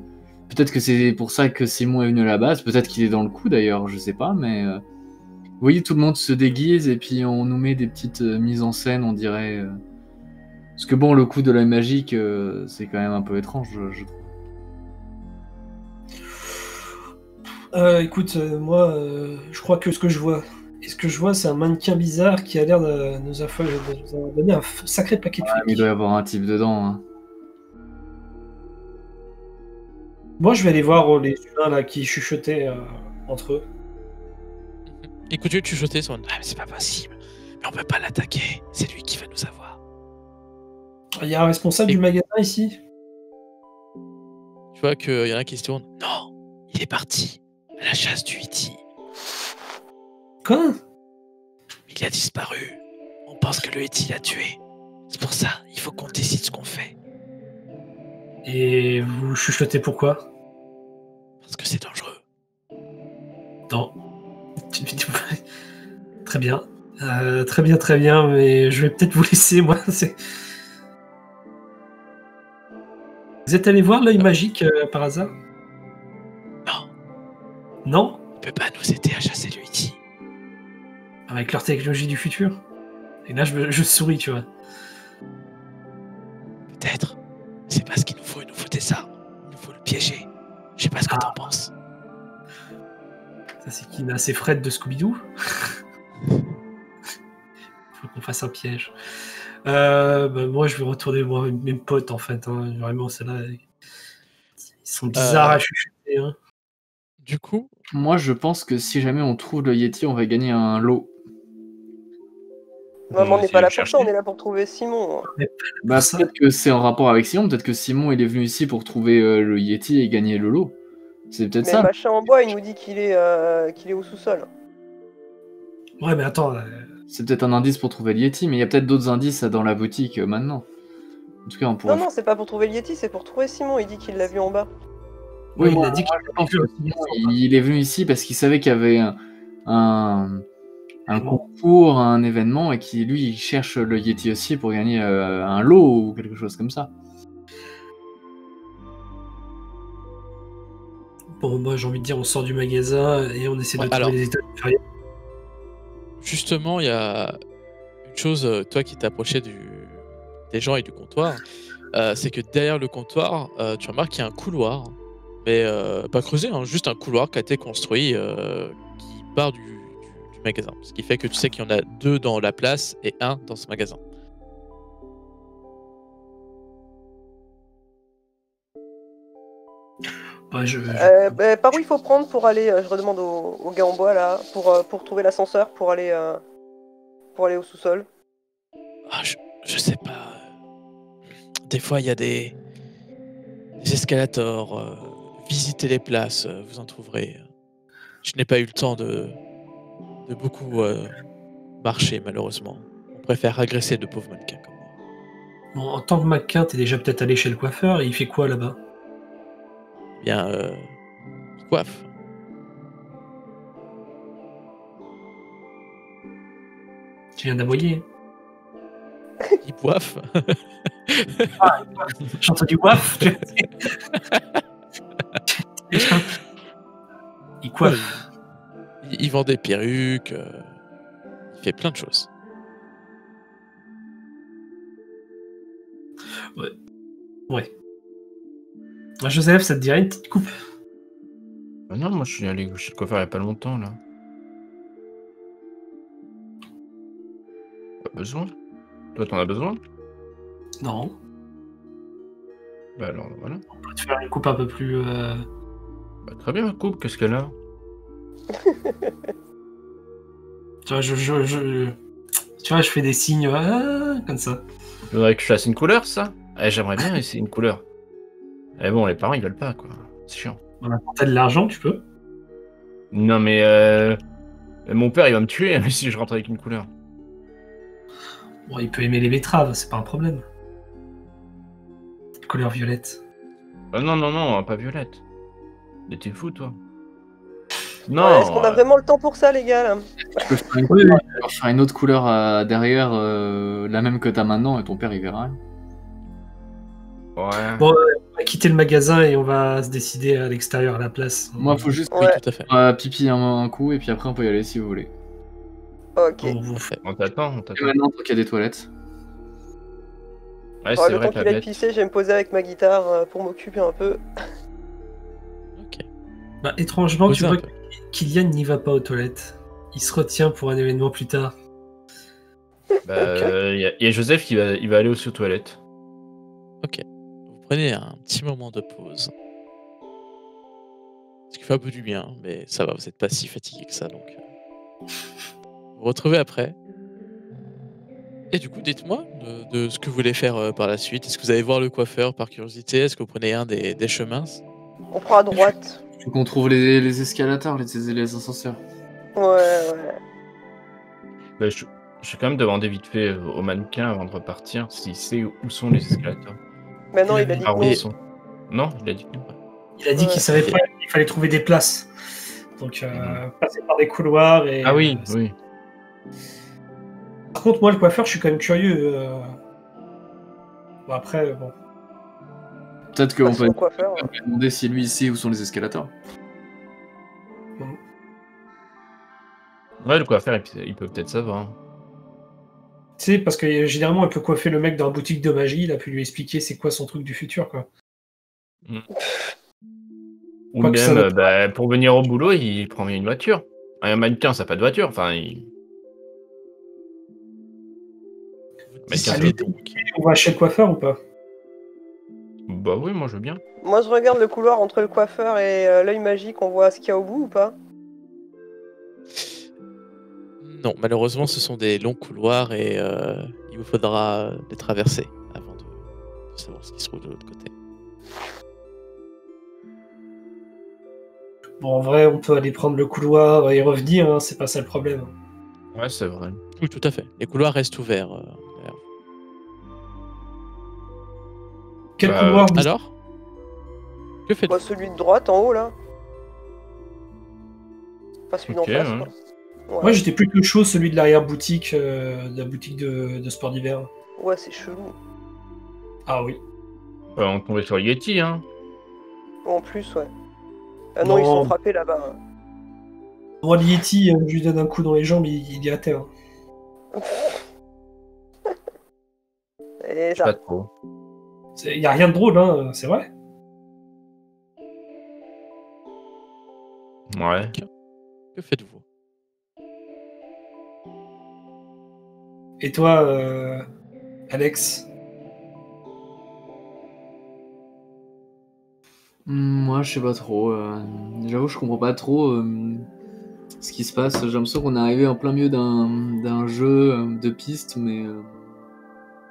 [SPEAKER 3] Peut-être que c'est pour ça que Simon est venu à la base. Peut-être qu'il est dans le coup, d'ailleurs, je sais pas, mais... Vous voyez, tout le monde se déguise et puis on nous met des petites mises en scène, on dirait. Parce que bon, le coup de l'œil magique, c'est quand même un peu étrange, je trouve.
[SPEAKER 6] Écoute, moi, je crois que ce que je vois, c'est un mannequin bizarre qui a l'air de nous avoir donné un sacré paquet de
[SPEAKER 3] Ah, mais il
[SPEAKER 6] fric.
[SPEAKER 3] doit y avoir un type dedans. Hein.
[SPEAKER 6] Moi, je vais aller voir les humains là qui chuchotaient entre eux.
[SPEAKER 2] Écoutez, tu jetais son... Ah, mais c'est pas possible. Mais on peut pas l'attaquer. C'est lui qui va nous avoir.
[SPEAKER 6] Il y a un responsable du magasin ici?
[SPEAKER 2] Tu vois qu'il y en a qui se tournent. Non, il est parti à la chasse du Yeti.
[SPEAKER 6] Quoi?
[SPEAKER 2] Il a disparu. On pense que le Yeti l'a tué. C'est pour ça, il faut qu'on décide ce qu'on fait.
[SPEAKER 6] Et vous chuchotez pourquoi?
[SPEAKER 2] Parce que c'est dangereux.
[SPEAKER 6] Non. Très bien. Très bien, mais je vais peut-être vous laisser, moi. Vous êtes allé voir l'œil magique par hasard?
[SPEAKER 2] Non,
[SPEAKER 6] Non?
[SPEAKER 2] on peut pas nous aider à chasser le Yeti.
[SPEAKER 6] Avec leur technologie du futur? Et là, je souris, tu vois.
[SPEAKER 2] Peut-être. C'est pas ce qu'il nous faut. Il nous faut des armes. Il nous faut le piéger. Je sais pas ce que t'en penses.
[SPEAKER 6] Ça, c'est qui a ses Fred de Scooby-Doo? Faut qu'on fasse un piège. Moi, je vais retourner voir mes potes, en fait. Hein. Vraiment, ceux-là, ils sont bizarres à chuchoter. Hein.
[SPEAKER 2] Du coup,
[SPEAKER 3] Moi, je pense que si jamais on trouve le Yeti, on va gagner un lot.
[SPEAKER 4] Maman, on n'est
[SPEAKER 5] essayer
[SPEAKER 4] pas
[SPEAKER 5] de
[SPEAKER 4] là
[SPEAKER 5] le
[SPEAKER 4] pour ça,
[SPEAKER 5] chercher.
[SPEAKER 4] on est là pour trouver Simon.
[SPEAKER 3] Bah,
[SPEAKER 6] Ça.
[SPEAKER 3] peut-être que c'est en rapport avec Simon, peut-être que Simon, il est venu ici pour trouver le Yeti et gagner le lot. C'est peut-être
[SPEAKER 4] Mais
[SPEAKER 3] ça.
[SPEAKER 4] le machin en bois, il nous dit qu'il est au sous-sol.
[SPEAKER 6] Ouais, mais attends.
[SPEAKER 3] C'est peut-être un indice pour trouver le Yeti, mais il y a peut-être d'autres indices dans la boutique maintenant. En tout cas, on pourrait...
[SPEAKER 4] Non, c'est pas pour trouver le Yeti, c'est pour trouver Simon. Il dit qu'il l'a vu en bas.
[SPEAKER 3] Oui,
[SPEAKER 6] il
[SPEAKER 3] bon,
[SPEAKER 6] a dit
[SPEAKER 3] moi,
[SPEAKER 6] qu'il
[SPEAKER 3] je pense
[SPEAKER 6] avait vu
[SPEAKER 3] que
[SPEAKER 6] un Simon,
[SPEAKER 3] il est venu ici parce qu'il savait qu'il y avait un concours, un événement, et qui lui, il cherche le Yeti aussi pour gagner un lot ou quelque chose comme ça.
[SPEAKER 6] Bon, moi, j'ai envie de dire, on sort du magasin et on essaie de
[SPEAKER 2] Ouais,
[SPEAKER 6] trouver
[SPEAKER 2] alors.
[SPEAKER 6] les états inférieurs.
[SPEAKER 2] justement, il y a une chose, toi qui t'approchais des gens et du comptoir, c'est que derrière le comptoir, tu remarques qu'il y a un couloir Mais pas creusé, hein, juste un couloir qui a été construit qui part du magasin. Ce qui fait que tu sais qu'il y en a 2 dans la place et 1 dans ce magasin.
[SPEAKER 6] Bah,
[SPEAKER 4] Par où il faut prendre pour aller, je redemande au gars en bois là, pour trouver l'ascenseur pour aller au sous-sol.
[SPEAKER 2] Ah, je sais pas. Des fois, il y a des escalators. Visitez les places, vous en trouverez. Je n'ai pas eu le temps de beaucoup marcher, malheureusement. On préfère agresser de pauvres mannequins comme moi.
[SPEAKER 6] Bon, en tant que mannequin, t'es déjà peut-être allé chez le coiffeur et il fait quoi là-bas?
[SPEAKER 2] Eh bien, il coiffe.
[SPEAKER 6] Tu viens d'aboyer.
[SPEAKER 2] Il boiffe.
[SPEAKER 6] J'ai entendu waf. Il coiffe.
[SPEAKER 2] Il vend des perruques. Il fait plein de choses.
[SPEAKER 6] Ouais. Joseph, ça te dirait une petite coupe?
[SPEAKER 5] Ah non, moi je suis allé chez le coiffeur il y a pas longtemps là. Pas besoin. Toi t'en as besoin?
[SPEAKER 6] Non.
[SPEAKER 5] Bah alors voilà.
[SPEAKER 6] On peut te faire une coupe un peu plus...
[SPEAKER 5] Bah, très bien ma coupe, qu'est-ce qu'elle a?
[SPEAKER 6] Tu vois, tu vois, je fais des signes comme ça.
[SPEAKER 5] Tu voudrais que je fasse une couleur ça? J'aimerais bien essayer une couleur. Mais bon, les parents ils veulent pas quoi. C'est chiant.
[SPEAKER 6] Voilà, quand t'as de l'argent, tu peux.
[SPEAKER 5] Non mais mon père il va me tuer si je rentre avec une couleur.
[SPEAKER 6] Bon, il peut aimer les betteraves, c'est pas un problème. Couleur violette.
[SPEAKER 5] Non, pas violette. Mais t'es fou toi? Non.
[SPEAKER 4] Ouais, est-ce qu'on a vraiment le temps pour ça, les gars là?
[SPEAKER 3] Tu peux faire une autre couleur derrière, la même que t'as maintenant, et ton père il verra.
[SPEAKER 5] Ouais.
[SPEAKER 6] Bon, on va quitter le magasin et on va se décider à l'extérieur, à la place.
[SPEAKER 3] Moi, faut juste
[SPEAKER 2] Oui,
[SPEAKER 4] Ouais.
[SPEAKER 2] tout à fait.
[SPEAKER 3] pipi un coup, et puis après on peut y aller si vous voulez.
[SPEAKER 4] Ok.
[SPEAKER 5] On t'attend.
[SPEAKER 3] Et maintenant, tant qu'il y a des toilettes.
[SPEAKER 5] Ouais,
[SPEAKER 4] Ouais,
[SPEAKER 5] c'est
[SPEAKER 4] le
[SPEAKER 5] vrai
[SPEAKER 4] temps
[SPEAKER 5] que
[SPEAKER 4] qu'il
[SPEAKER 5] la
[SPEAKER 4] aille
[SPEAKER 5] bête.
[SPEAKER 4] pisser, je vais me poser avec ma guitare pour m'occuper un peu.
[SPEAKER 2] Ok.
[SPEAKER 6] Bah, étrangement, tu
[SPEAKER 2] Posez
[SPEAKER 6] vois
[SPEAKER 2] un
[SPEAKER 6] que
[SPEAKER 2] peu.
[SPEAKER 6] Kylian n'y va pas aux toilettes. Il se retient pour un événement plus tard.
[SPEAKER 5] Bah, y a Joseph qui il va aller aussi aux toilettes.
[SPEAKER 2] Ok. Vous prenez un petit moment de pause. Ce qui fait un peu du bien, mais ça va, vous n'êtes pas si fatigué que ça, donc. Vous vous retrouvez après. Et du coup, dites-moi de ce que vous voulez faire par la suite. Est-ce que vous allez voir le coiffeur par curiosité? Est-ce que vous prenez un des chemins?
[SPEAKER 4] On prend à droite.
[SPEAKER 3] Faut qu'on trouve les escalators, les ascenseurs.
[SPEAKER 4] Ouais.
[SPEAKER 5] Bah, je vais quand même demander vite fait au mannequin avant de repartir s'il sait où sont les escalators.
[SPEAKER 4] Maintenant, il a dit
[SPEAKER 5] Ah,
[SPEAKER 4] que
[SPEAKER 5] où
[SPEAKER 4] non.
[SPEAKER 5] ils sont. Non, il a dit que non.
[SPEAKER 6] Il a dit qu'il
[SPEAKER 4] Ouais.
[SPEAKER 6] savait pas, il fallait trouver des places. Donc, passer par des couloirs et...
[SPEAKER 5] Ah oui, oui.
[SPEAKER 6] Par contre, moi, le coiffeur, je suis quand même curieux. Bon, après, bon.
[SPEAKER 3] Peut-être qu'on
[SPEAKER 4] Passe
[SPEAKER 3] peut
[SPEAKER 4] au coiffeur.
[SPEAKER 3] demander si lui il sait où sont les escalators.
[SPEAKER 5] Ouais, le coiffeur, il peut peut-être savoir.
[SPEAKER 6] Tu sais, parce que généralement, il peut coiffer le mec dans la boutique de magie. Il a pu lui expliquer c'est quoi son truc du futur, quoi.
[SPEAKER 5] Ou
[SPEAKER 6] Quoi que ça
[SPEAKER 5] même,
[SPEAKER 6] ne-
[SPEAKER 5] bah, pour venir au boulot, il prend une voiture. Un mannequin, ça n'a pas de voiture. Enfin, mannequin,
[SPEAKER 6] Allez,
[SPEAKER 5] c'est tout.
[SPEAKER 6] on va chez le coiffeur ou pas?
[SPEAKER 5] Bah oui, moi je veux bien.
[SPEAKER 4] Moi, je regarde le couloir entre le coiffeur et l'œil magique. On voit ce qu'il y a au bout ou pas?
[SPEAKER 2] Non, malheureusement, ce sont des longs couloirs et il vous faudra les traverser avant de savoir ce qui se trouve de l'autre côté.
[SPEAKER 6] Bon, en vrai, on peut aller prendre le couloir et revenir, hein, c'est pas ça le problème.
[SPEAKER 5] Ouais, c'est vrai.
[SPEAKER 2] Oui, tout à fait. Les couloirs restent ouverts. D'ailleurs.
[SPEAKER 6] Quel
[SPEAKER 5] Bah,
[SPEAKER 6] couloir vous...
[SPEAKER 2] Alors, que faites-vous?
[SPEAKER 4] Bah, celui de droite, en haut, là. Pas celui
[SPEAKER 5] Ok,
[SPEAKER 4] d'en face,
[SPEAKER 5] ouais.
[SPEAKER 4] quoi. Ouais,
[SPEAKER 6] Moi, j'étais plutôt chaud, celui de l'arrière-boutique, de la boutique de sport d'hiver.
[SPEAKER 4] ouais, c'est chelou.
[SPEAKER 6] Ah oui.
[SPEAKER 5] On tombait sur Yeti, hein.
[SPEAKER 4] En plus, ouais. Ah non, ils
[SPEAKER 6] Non.
[SPEAKER 4] sont frappés là-bas. hein.
[SPEAKER 6] Moi, le Yeti, je lui donne un coup dans les jambes, il est à terre.
[SPEAKER 4] Et
[SPEAKER 5] Je sais pas
[SPEAKER 4] ça.
[SPEAKER 5] trop.
[SPEAKER 6] Il y a rien de drôle, hein, c'est vrai.
[SPEAKER 5] Ouais.
[SPEAKER 2] Que faites-vous?
[SPEAKER 6] Et toi, Alex?
[SPEAKER 3] Moi, je sais pas trop. J'avoue, je comprends pas trop ce qui se passe. J'ai l'impression qu'on est arrivé en plein milieu d'un jeu de pistes, mais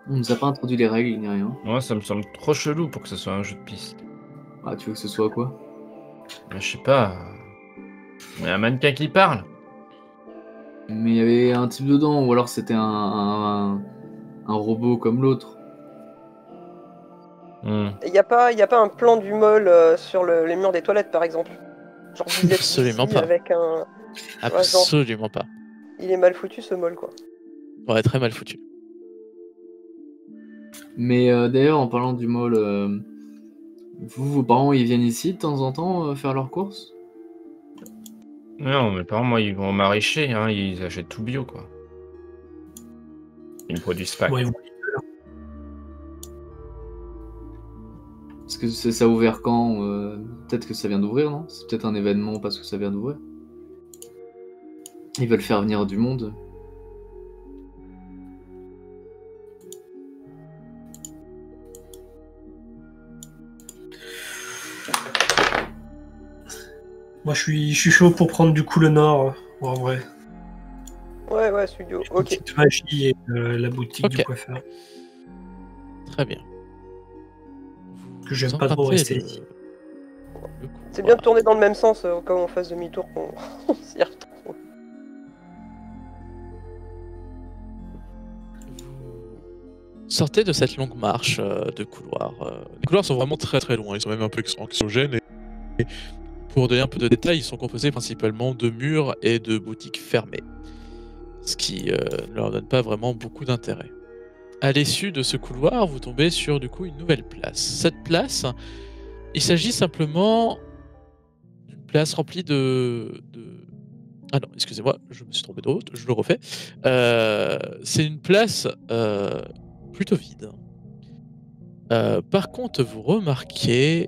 [SPEAKER 3] on nous a pas introduit les règles ni rien.
[SPEAKER 5] Moi, ça me semble trop chelou pour que ce soit un jeu de piste.
[SPEAKER 3] Ah, tu veux que ce soit quoi?
[SPEAKER 5] Mais je sais pas. Il y a un mannequin qui parle.
[SPEAKER 3] Mais il y avait un type dedans, ou alors c'était un robot comme l'autre.
[SPEAKER 4] Il n'y a pas un plan du mall sur les murs des toilettes, par exemple. Genre, vous êtes
[SPEAKER 2] Absolument
[SPEAKER 4] ici
[SPEAKER 2] pas.
[SPEAKER 4] avec un...
[SPEAKER 2] Absolument pas.
[SPEAKER 4] Il est mal foutu, ce mall, quoi.
[SPEAKER 2] Ouais, très mal foutu.
[SPEAKER 3] Mais d'ailleurs, en parlant du mall, vos parents, ils viennent ici de temps en temps faire leurs courses?
[SPEAKER 5] Non, mes parents, moi, ils vont au maraîcher, hein, ils achètent tout bio, quoi. Ils ne produisent pas.
[SPEAKER 6] Ouais,
[SPEAKER 3] Parce que ça a ouvert quand? Peut-être que ça vient d'ouvrir, non? C'est peut-être un événement parce que ça vient d'ouvrir. Ils veulent faire venir du monde.
[SPEAKER 6] moi, je suis chaud pour prendre du coup le Nord, en vrai.
[SPEAKER 4] Ouais, studio.
[SPEAKER 6] La
[SPEAKER 4] Ok.
[SPEAKER 6] petite magie et la boutique
[SPEAKER 2] Ok.
[SPEAKER 6] du coiffeur.
[SPEAKER 2] Très bien.
[SPEAKER 6] Que j'aime
[SPEAKER 2] Vous
[SPEAKER 6] pas trop
[SPEAKER 2] empruntez
[SPEAKER 6] rester
[SPEAKER 2] le-
[SPEAKER 6] ici.
[SPEAKER 2] le couloir.
[SPEAKER 4] C'est bien de tourner dans le même sens, au cas où on fasse demi-tour, qu'on on s'y retrouve.
[SPEAKER 2] Vous sortez de cette longue marche de couloirs. Les couloirs sont vraiment très très longs, ils sont même un peu anxiogènes. Et pour donner un peu de détails, ils sont composés principalement de murs et de boutiques fermées. Ce qui ne leur donne pas vraiment beaucoup d'intérêt. À l'issue de ce couloir, vous tombez sur du coup une nouvelle place. Cette place, il s'agit simplement d'une place remplie Ah non, excusez-moi, je me suis trompé de route, je le refais. C'est une place plutôt vide. Par contre, vous remarquez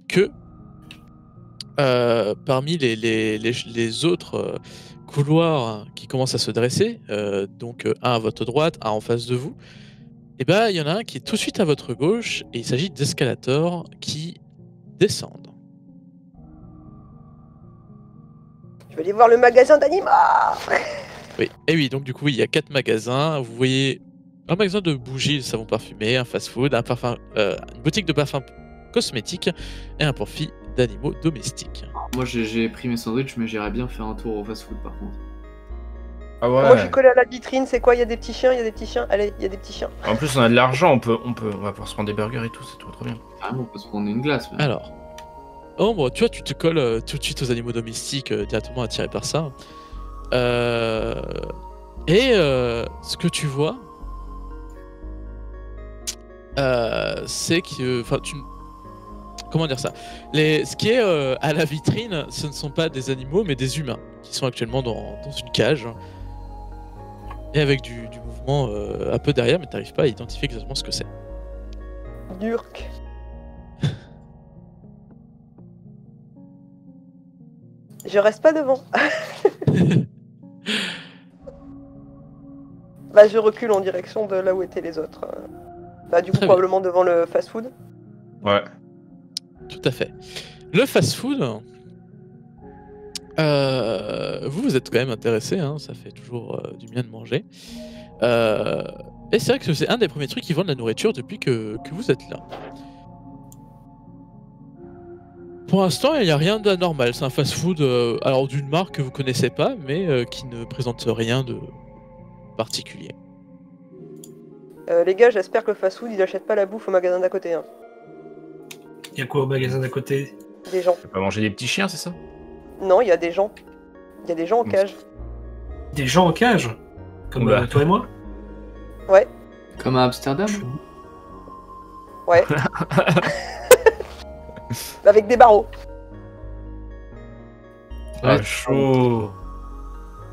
[SPEAKER 2] que parmi les autres couloirs qui commencent à se dresser, donc un à votre droite, un en face de vous, et ben il y en a un qui est tout de suite à votre gauche et il s'agit d'escalators qui descendent.
[SPEAKER 4] Je vais aller voir le magasin d'Anima.
[SPEAKER 2] Oui, et oui, donc du coup, il y a 4 magasins. Vous voyez un magasin de bougies, de savon parfumé, un fast-food, une boutique de parfums cosmétiques et un profit d'animaux domestiques.
[SPEAKER 3] Moi, j'ai pris mes sandwichs, mais j'irais bien faire un tour au fast-food par contre.
[SPEAKER 5] Ah
[SPEAKER 4] Moi, je
[SPEAKER 5] ouais.
[SPEAKER 4] suis collé à la vitrine, c'est quoi? Il y a des petits chiens, Allez, il y a des petits chiens.
[SPEAKER 5] En plus, on a de l'argent, on va pouvoir se prendre des burgers et tout, c'est trop bien.
[SPEAKER 3] Carrément, on peut se prendre une glace. Même.
[SPEAKER 2] Alors, Ombre, tu vois, tu te colles tout de suite aux animaux domestiques, directement attiré par ça. Ce que tu vois, c'est que, enfin, comment dire ça? Ce qui est à la vitrine, ce ne sont pas des animaux, mais des humains qui sont actuellement dans une cage et avec du mouvement un peu derrière, mais t'arrives pas à identifier exactement ce que c'est.
[SPEAKER 4] Durk. Je reste pas devant. Bah, je recule en direction de là où étaient les autres. Bah, du coup,
[SPEAKER 2] Très bien.
[SPEAKER 4] probablement devant le fast-food.
[SPEAKER 5] Ouais.
[SPEAKER 2] Tout à fait. Le fast-food, vous êtes quand même intéressé, hein, ça fait toujours du bien de manger. Et c'est vrai que c'est un des premiers trucs qui vendent la nourriture depuis que vous êtes là. Pour l'instant, il n'y a rien d'anormal. C'est un fast-food alors d'une marque que vous connaissez pas, mais qui ne présente rien de particulier.
[SPEAKER 4] Les gars, j'espère que le fast-food, il achète pas la bouffe au magasin d'à côté. Hein.
[SPEAKER 6] Il y a quoi au magasin d'à côté?
[SPEAKER 4] Des gens.
[SPEAKER 5] Tu vas manger des petits chiens, c'est ça?
[SPEAKER 4] Non, il y a des gens. Il y a des gens en cage.
[SPEAKER 6] Des gens en cage? Comme
[SPEAKER 5] Oula.
[SPEAKER 6] toi et moi?
[SPEAKER 4] Ouais,
[SPEAKER 3] Comme à Amsterdam?
[SPEAKER 4] ouais. Avec des barreaux.
[SPEAKER 5] Ah,
[SPEAKER 3] Ouais.
[SPEAKER 5] chaud.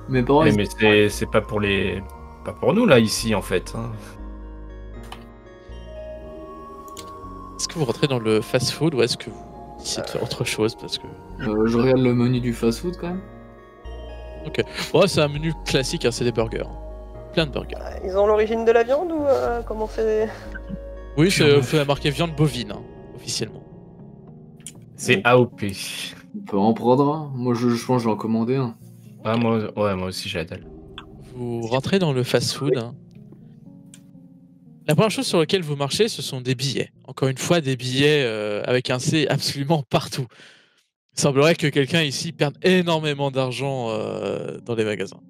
[SPEAKER 3] Mes parents,
[SPEAKER 5] Ouais,
[SPEAKER 3] ils-
[SPEAKER 5] mais c'est pas pour pas pour nous là ici en fait. Hein.
[SPEAKER 2] Est-ce que vous rentrez dans le fast-food ou est-ce que vous essayer de faire autre chose parce que.
[SPEAKER 3] Je regarde le menu du fast-food quand même.
[SPEAKER 2] Ouais, c'est un menu classique, hein, c'est des burgers. Plein de burgers.
[SPEAKER 4] Ils ont l'origine de la viande ou comment c'est?
[SPEAKER 2] Oui, c'est marqué viande bovine, hein, officiellement.
[SPEAKER 5] C'est AOP.
[SPEAKER 3] On peut en prendre un. Moi, je pense que je vais en commander un.
[SPEAKER 5] Ah, moi aussi j'ai la dalle.
[SPEAKER 2] Vous rentrez dans le fast-food. Hein. La première chose sur laquelle vous marchez, ce sont des billets. Encore une fois, des billets avec un C absolument partout. Il semblerait que quelqu'un ici perde énormément d'argent dans les magasins.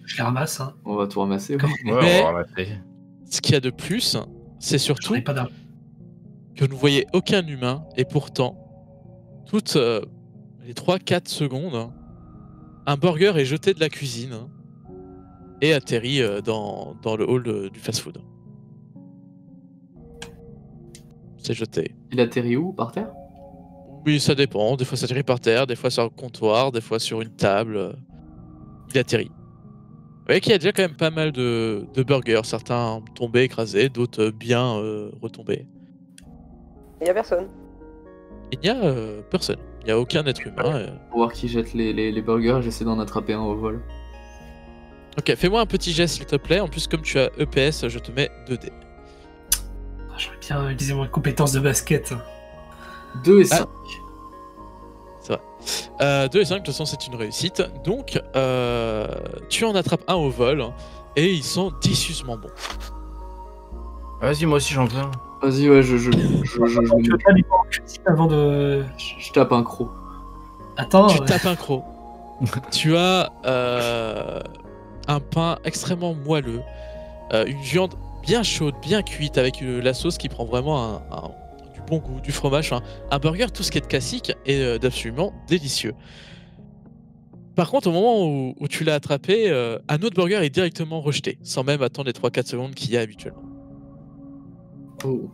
[SPEAKER 6] Je les ramasse. Hein.
[SPEAKER 3] On va tout ramasser.
[SPEAKER 6] Comme-
[SPEAKER 5] Ouais,
[SPEAKER 2] Mais-
[SPEAKER 5] on va ramasser.
[SPEAKER 2] Ce qu'il y a de plus, c'est surtout
[SPEAKER 6] J'en ai pas d'argent.
[SPEAKER 2] que vous ne voyez aucun humain et pourtant, toutes les 3-4 secondes, hein, un burger est jeté de la cuisine hein, et atterrit dans le hall du fast-food. C'est jeté.
[SPEAKER 3] Il atterrit où? Par terre?
[SPEAKER 2] Oui, ça dépend. Des fois, ça atterrit par terre, des fois sur un comptoir, des fois sur une table. Il atterrit. Vous voyez qu'il y a déjà quand même pas mal de burgers. Certains tombés, écrasés, d'autres bien retombés.
[SPEAKER 4] Il y a personne.
[SPEAKER 2] Il n'y a personne. Il n'y a aucun être humain.
[SPEAKER 3] Pour voir qui jette les burgers, j'essaie d'en attraper un au vol.
[SPEAKER 2] Ok, fais-moi un petit geste s'il te plaît. En plus, comme tu as EPS, je te mets 2D.
[SPEAKER 6] Ah, j'aurais bien utilisé mon compétence de basket.
[SPEAKER 3] 2 et 5.
[SPEAKER 2] 2 et 5, de toute façon, c'est une réussite. Donc, tu en attrapes un au vol et ils sont délicieusement bons.
[SPEAKER 5] Vas-y, moi aussi j'en veux un.
[SPEAKER 3] Vas-y, ouais, je
[SPEAKER 6] Tu veux pas les prendre en cuisine avant de.
[SPEAKER 3] je tape un croc.
[SPEAKER 6] Attends.
[SPEAKER 2] Tu tapes un croc. Tu as un pain extrêmement moelleux, une viande bien chaude, bien cuite avec la sauce qui prend vraiment du bon goût, du fromage, enfin, un burger, tout ce qui est de classique et d'absolument délicieux. Par contre, au moment où tu l'as attrapé, un autre burger est directement rejeté, sans même attendre les 3-4 secondes qu'il y a habituellement.
[SPEAKER 3] Oh.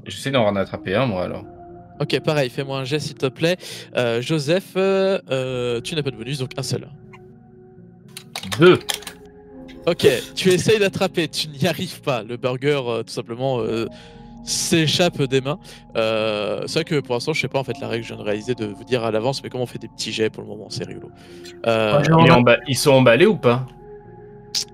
[SPEAKER 5] J'essaie d'en attraper un, moi alors.
[SPEAKER 2] Ok, pareil, fais-moi un geste s'il te plaît. Joseph, tu n'as pas de bonus, donc un seul.
[SPEAKER 5] 2.
[SPEAKER 2] Ok, tu essayes d'attraper, tu n'y arrives pas. Le burger, tout simplement, s'échappe des mains. C'est vrai que pour l'instant, je sais pas en fait la règle, je viens de réaliser de vous dire à l'avance, mais comment on fait des petits jets pour le moment, c'est rigolo.
[SPEAKER 5] Ils sont emballés ou pas?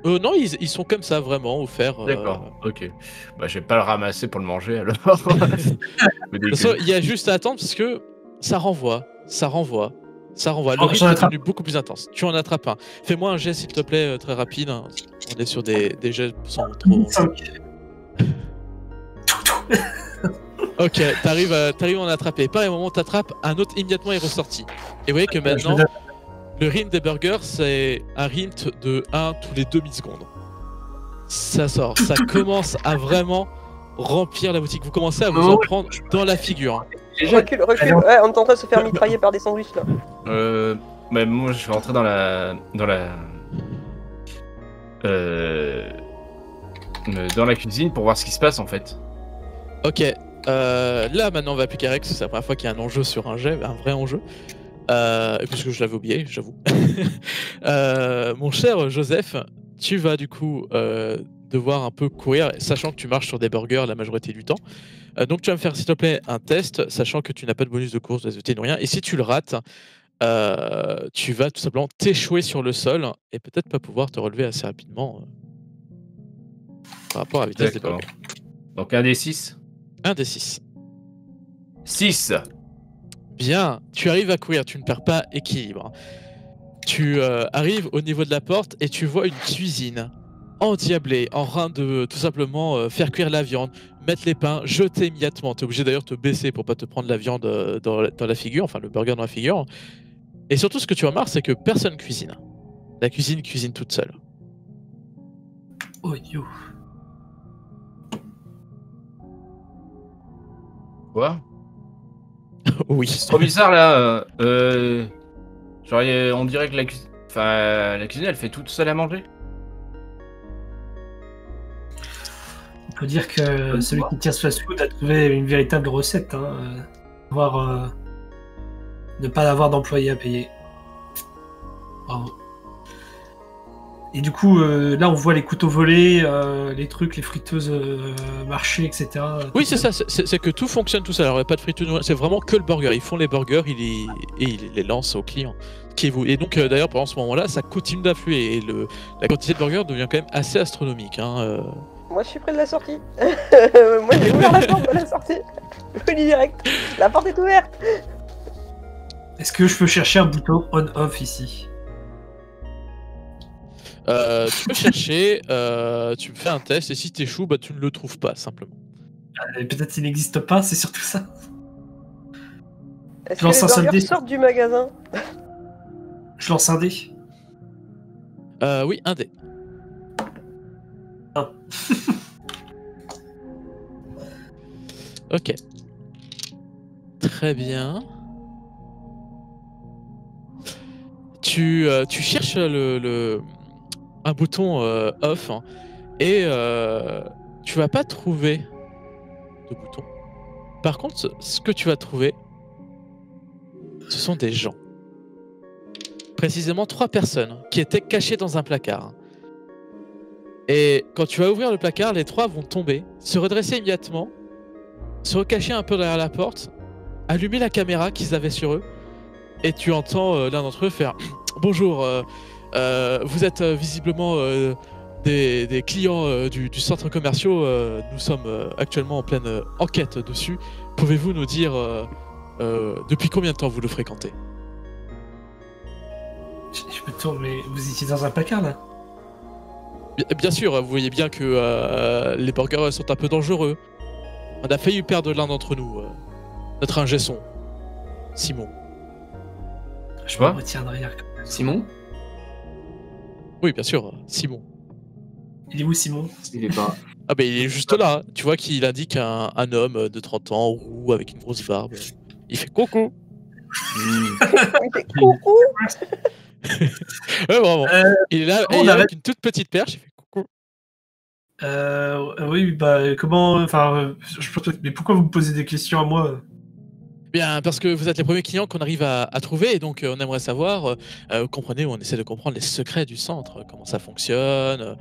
[SPEAKER 2] Non, ils sont comme ça, vraiment, offerts.
[SPEAKER 5] D'accord, ok. Bah, je vais pas le ramasser pour le manger alors.
[SPEAKER 2] De toute façon, il y a juste à attendre parce que ça renvoie. Le
[SPEAKER 6] Oh,
[SPEAKER 2] rythme
[SPEAKER 6] j'en
[SPEAKER 2] est
[SPEAKER 6] attrape.
[SPEAKER 2] devenu beaucoup plus intense. Tu en attrapes un. Fais-moi un jet, s'il te plaît, très rapide. On est sur des jets sans trop.
[SPEAKER 6] 5.
[SPEAKER 2] Ok, t'arrives à en attraper. Pareil, au moment où t'attrapes, un autre immédiatement est ressorti. Et vous voyez que maintenant, le rythme des burgers, c'est un rythme de 1 tous les 2 millisecondes. Ça sort, ça commence à vraiment remplir la boutique. Vous commencez à vous en prendre dans la figure.
[SPEAKER 4] Recule. Ouais, on est en train de se faire mitrailler par des sandwichs là.
[SPEAKER 5] Mais moi, je vais rentrer dans la cuisine pour voir ce qui se passe en fait.
[SPEAKER 2] Ok, là maintenant on va appliquer Rex, c'est la première fois qu'il y a un enjeu sur un jet, un vrai enjeu. Puisque je l'avais oublié, j'avoue. Mon cher Joseph, tu vas du coup devoir un peu courir, sachant que tu marches sur des burgers la majorité du temps. Donc tu vas me faire s'il te plaît un test, sachant que tu n'as pas de bonus de course, de ni rien. Et si tu le rates, tu vas tout simplement t'échouer sur le sol et peut-être pas pouvoir te relever assez rapidement par rapport à la vitesse des
[SPEAKER 5] D'accord.
[SPEAKER 2] burgers.
[SPEAKER 5] Donc un des 6.
[SPEAKER 2] Un des 6.
[SPEAKER 5] 6.
[SPEAKER 2] Bien, tu arrives à courir, tu ne perds pas équilibre. Tu arrives au niveau de la porte et tu vois une cuisine endiablée, en train de tout simplement faire cuire la viande, mettre les pains, jeter immédiatement. Tu es obligé d'ailleurs de te baisser pour pas te prendre la viande dans la figure, enfin le burger dans la figure. Et surtout, ce que tu remarques, c'est que personne cuisine. La cuisine cuisine toute seule.
[SPEAKER 6] Oh yo.
[SPEAKER 5] Quoi?
[SPEAKER 2] Oui.
[SPEAKER 5] C'est trop bizarre là. Genre, on dirait que la cuisine, elle fait toute seule à manger.
[SPEAKER 6] On peut dire que celui qui tient ce fast-food a trouvé une véritable recette. Ne pas avoir d'employé à payer. Bravo. Et du coup, là, on voit les couteaux volés, les trucs, les friteuses marchés, etc.
[SPEAKER 2] Oui, c'est ça, c'est que tout fonctionne tout seul. Alors, il n'y a pas de friture, c'est vraiment que le burger. Ils font les burgers, ils les lancent aux clients. Et donc, d'ailleurs, pendant ce moment-là, ça continue d'affluer. Et la quantité de burgers devient quand même assez astronomique.
[SPEAKER 4] Moi, je suis près de la sortie. Moi, j'ai ouvert la porte de la sortie. Je le dis direct. La porte est ouverte.
[SPEAKER 6] Est-ce que je peux chercher un bouton on-off ici?
[SPEAKER 2] Tu peux chercher, tu fais un test, et si t'échoues, bah, tu ne le trouves pas, simplement.
[SPEAKER 6] Peut-être qu'il n'existe pas, c'est surtout ça.
[SPEAKER 4] Est-ce
[SPEAKER 6] Je lance un
[SPEAKER 4] que
[SPEAKER 6] seul
[SPEAKER 4] les burgers
[SPEAKER 6] dé.
[SPEAKER 4] sortent du magasin?
[SPEAKER 6] Je lance un dé.
[SPEAKER 2] Oui, un dé.
[SPEAKER 6] Ah.
[SPEAKER 2] Ok. Très bien. Tu cherches un bouton off, hein, et tu vas pas trouver de bouton. Par contre, ce que tu vas trouver, ce sont des gens. Précisément 3 personnes qui étaient cachées dans un placard. Et quand tu vas ouvrir le placard, les 3 vont tomber, se redresser immédiatement, se recacher un peu derrière la porte, allumer la caméra qu'ils avaient sur eux, et tu entends l'un d'entre eux faire « Bonjour, vous êtes visiblement des clients du centre commercial, nous sommes actuellement en pleine enquête dessus. Pouvez-vous nous dire depuis combien de temps vous le fréquentez ?»
[SPEAKER 6] Je me tourne, mais vous étiez dans un placard là?
[SPEAKER 2] Bien sûr, vous voyez bien que les burgers sont un peu dangereux. On a failli perdre l'un d'entre nous, notre ingé son, Simon.
[SPEAKER 6] Je
[SPEAKER 5] Quoi
[SPEAKER 6] me retiens derrière.
[SPEAKER 3] Simon?
[SPEAKER 2] Oui, bien sûr, Simon.
[SPEAKER 6] Il est où, Simon?
[SPEAKER 3] Il est pas.
[SPEAKER 2] Ah ben il est juste là, tu vois qu'il indique un homme de 30 ans, roux, avec une grosse barbe. Il fait coucou.
[SPEAKER 4] Il fait coucou.
[SPEAKER 2] Ouais, vraiment. Il est là,
[SPEAKER 6] on
[SPEAKER 2] et il est
[SPEAKER 6] arrête.
[SPEAKER 2] avec une toute petite perche, il fait coucou.
[SPEAKER 6] Oui, bah comment... Enfin, mais pourquoi vous me posez des questions à moi?
[SPEAKER 2] Bien, parce que vous êtes les premiers clients qu'on arrive à trouver, et donc on aimerait savoir, vous comprenez, on essaie de comprendre les secrets du centre, comment ça fonctionne.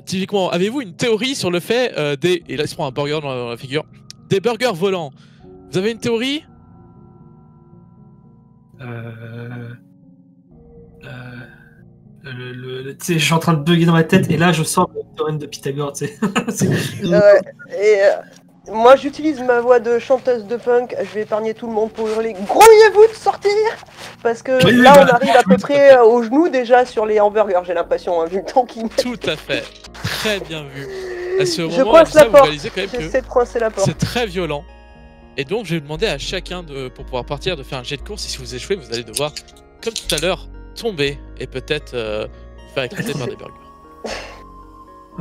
[SPEAKER 2] Typiquement, avez-vous une théorie sur le fait et là il se prend un burger dans la figure, des burgers volants? Vous avez une théorie?
[SPEAKER 6] Tu sais, je suis en train de bugger dans ma tête et là je sors le théorème de Pythagore, tu sais.
[SPEAKER 4] Et moi, j'utilise ma voix de chanteuse de punk. Je vais épargner tout le monde pour hurler « Grouillez-vous de sortir !» Parce que
[SPEAKER 6] Oui,
[SPEAKER 4] là,
[SPEAKER 6] bah.
[SPEAKER 4] on arrive à peu près au genou déjà sur les hamburgers, j'ai l'impression, hein, vu le temps qu'il met.
[SPEAKER 2] Tout à fait, très bien vu. À ce
[SPEAKER 4] Je
[SPEAKER 2] moment,
[SPEAKER 4] coince
[SPEAKER 2] ça,
[SPEAKER 4] la
[SPEAKER 2] vous
[SPEAKER 4] porte.
[SPEAKER 2] réalisez quand même que
[SPEAKER 4] J'essaie de coincer la porte.
[SPEAKER 2] c'est très violent. Et donc, je vais demander à chacun, pour pouvoir partir, de faire un jet de course. Et si vous échouez, vous allez devoir, comme tout à l'heure, tomber et peut-être vous faire éclater par des burgers.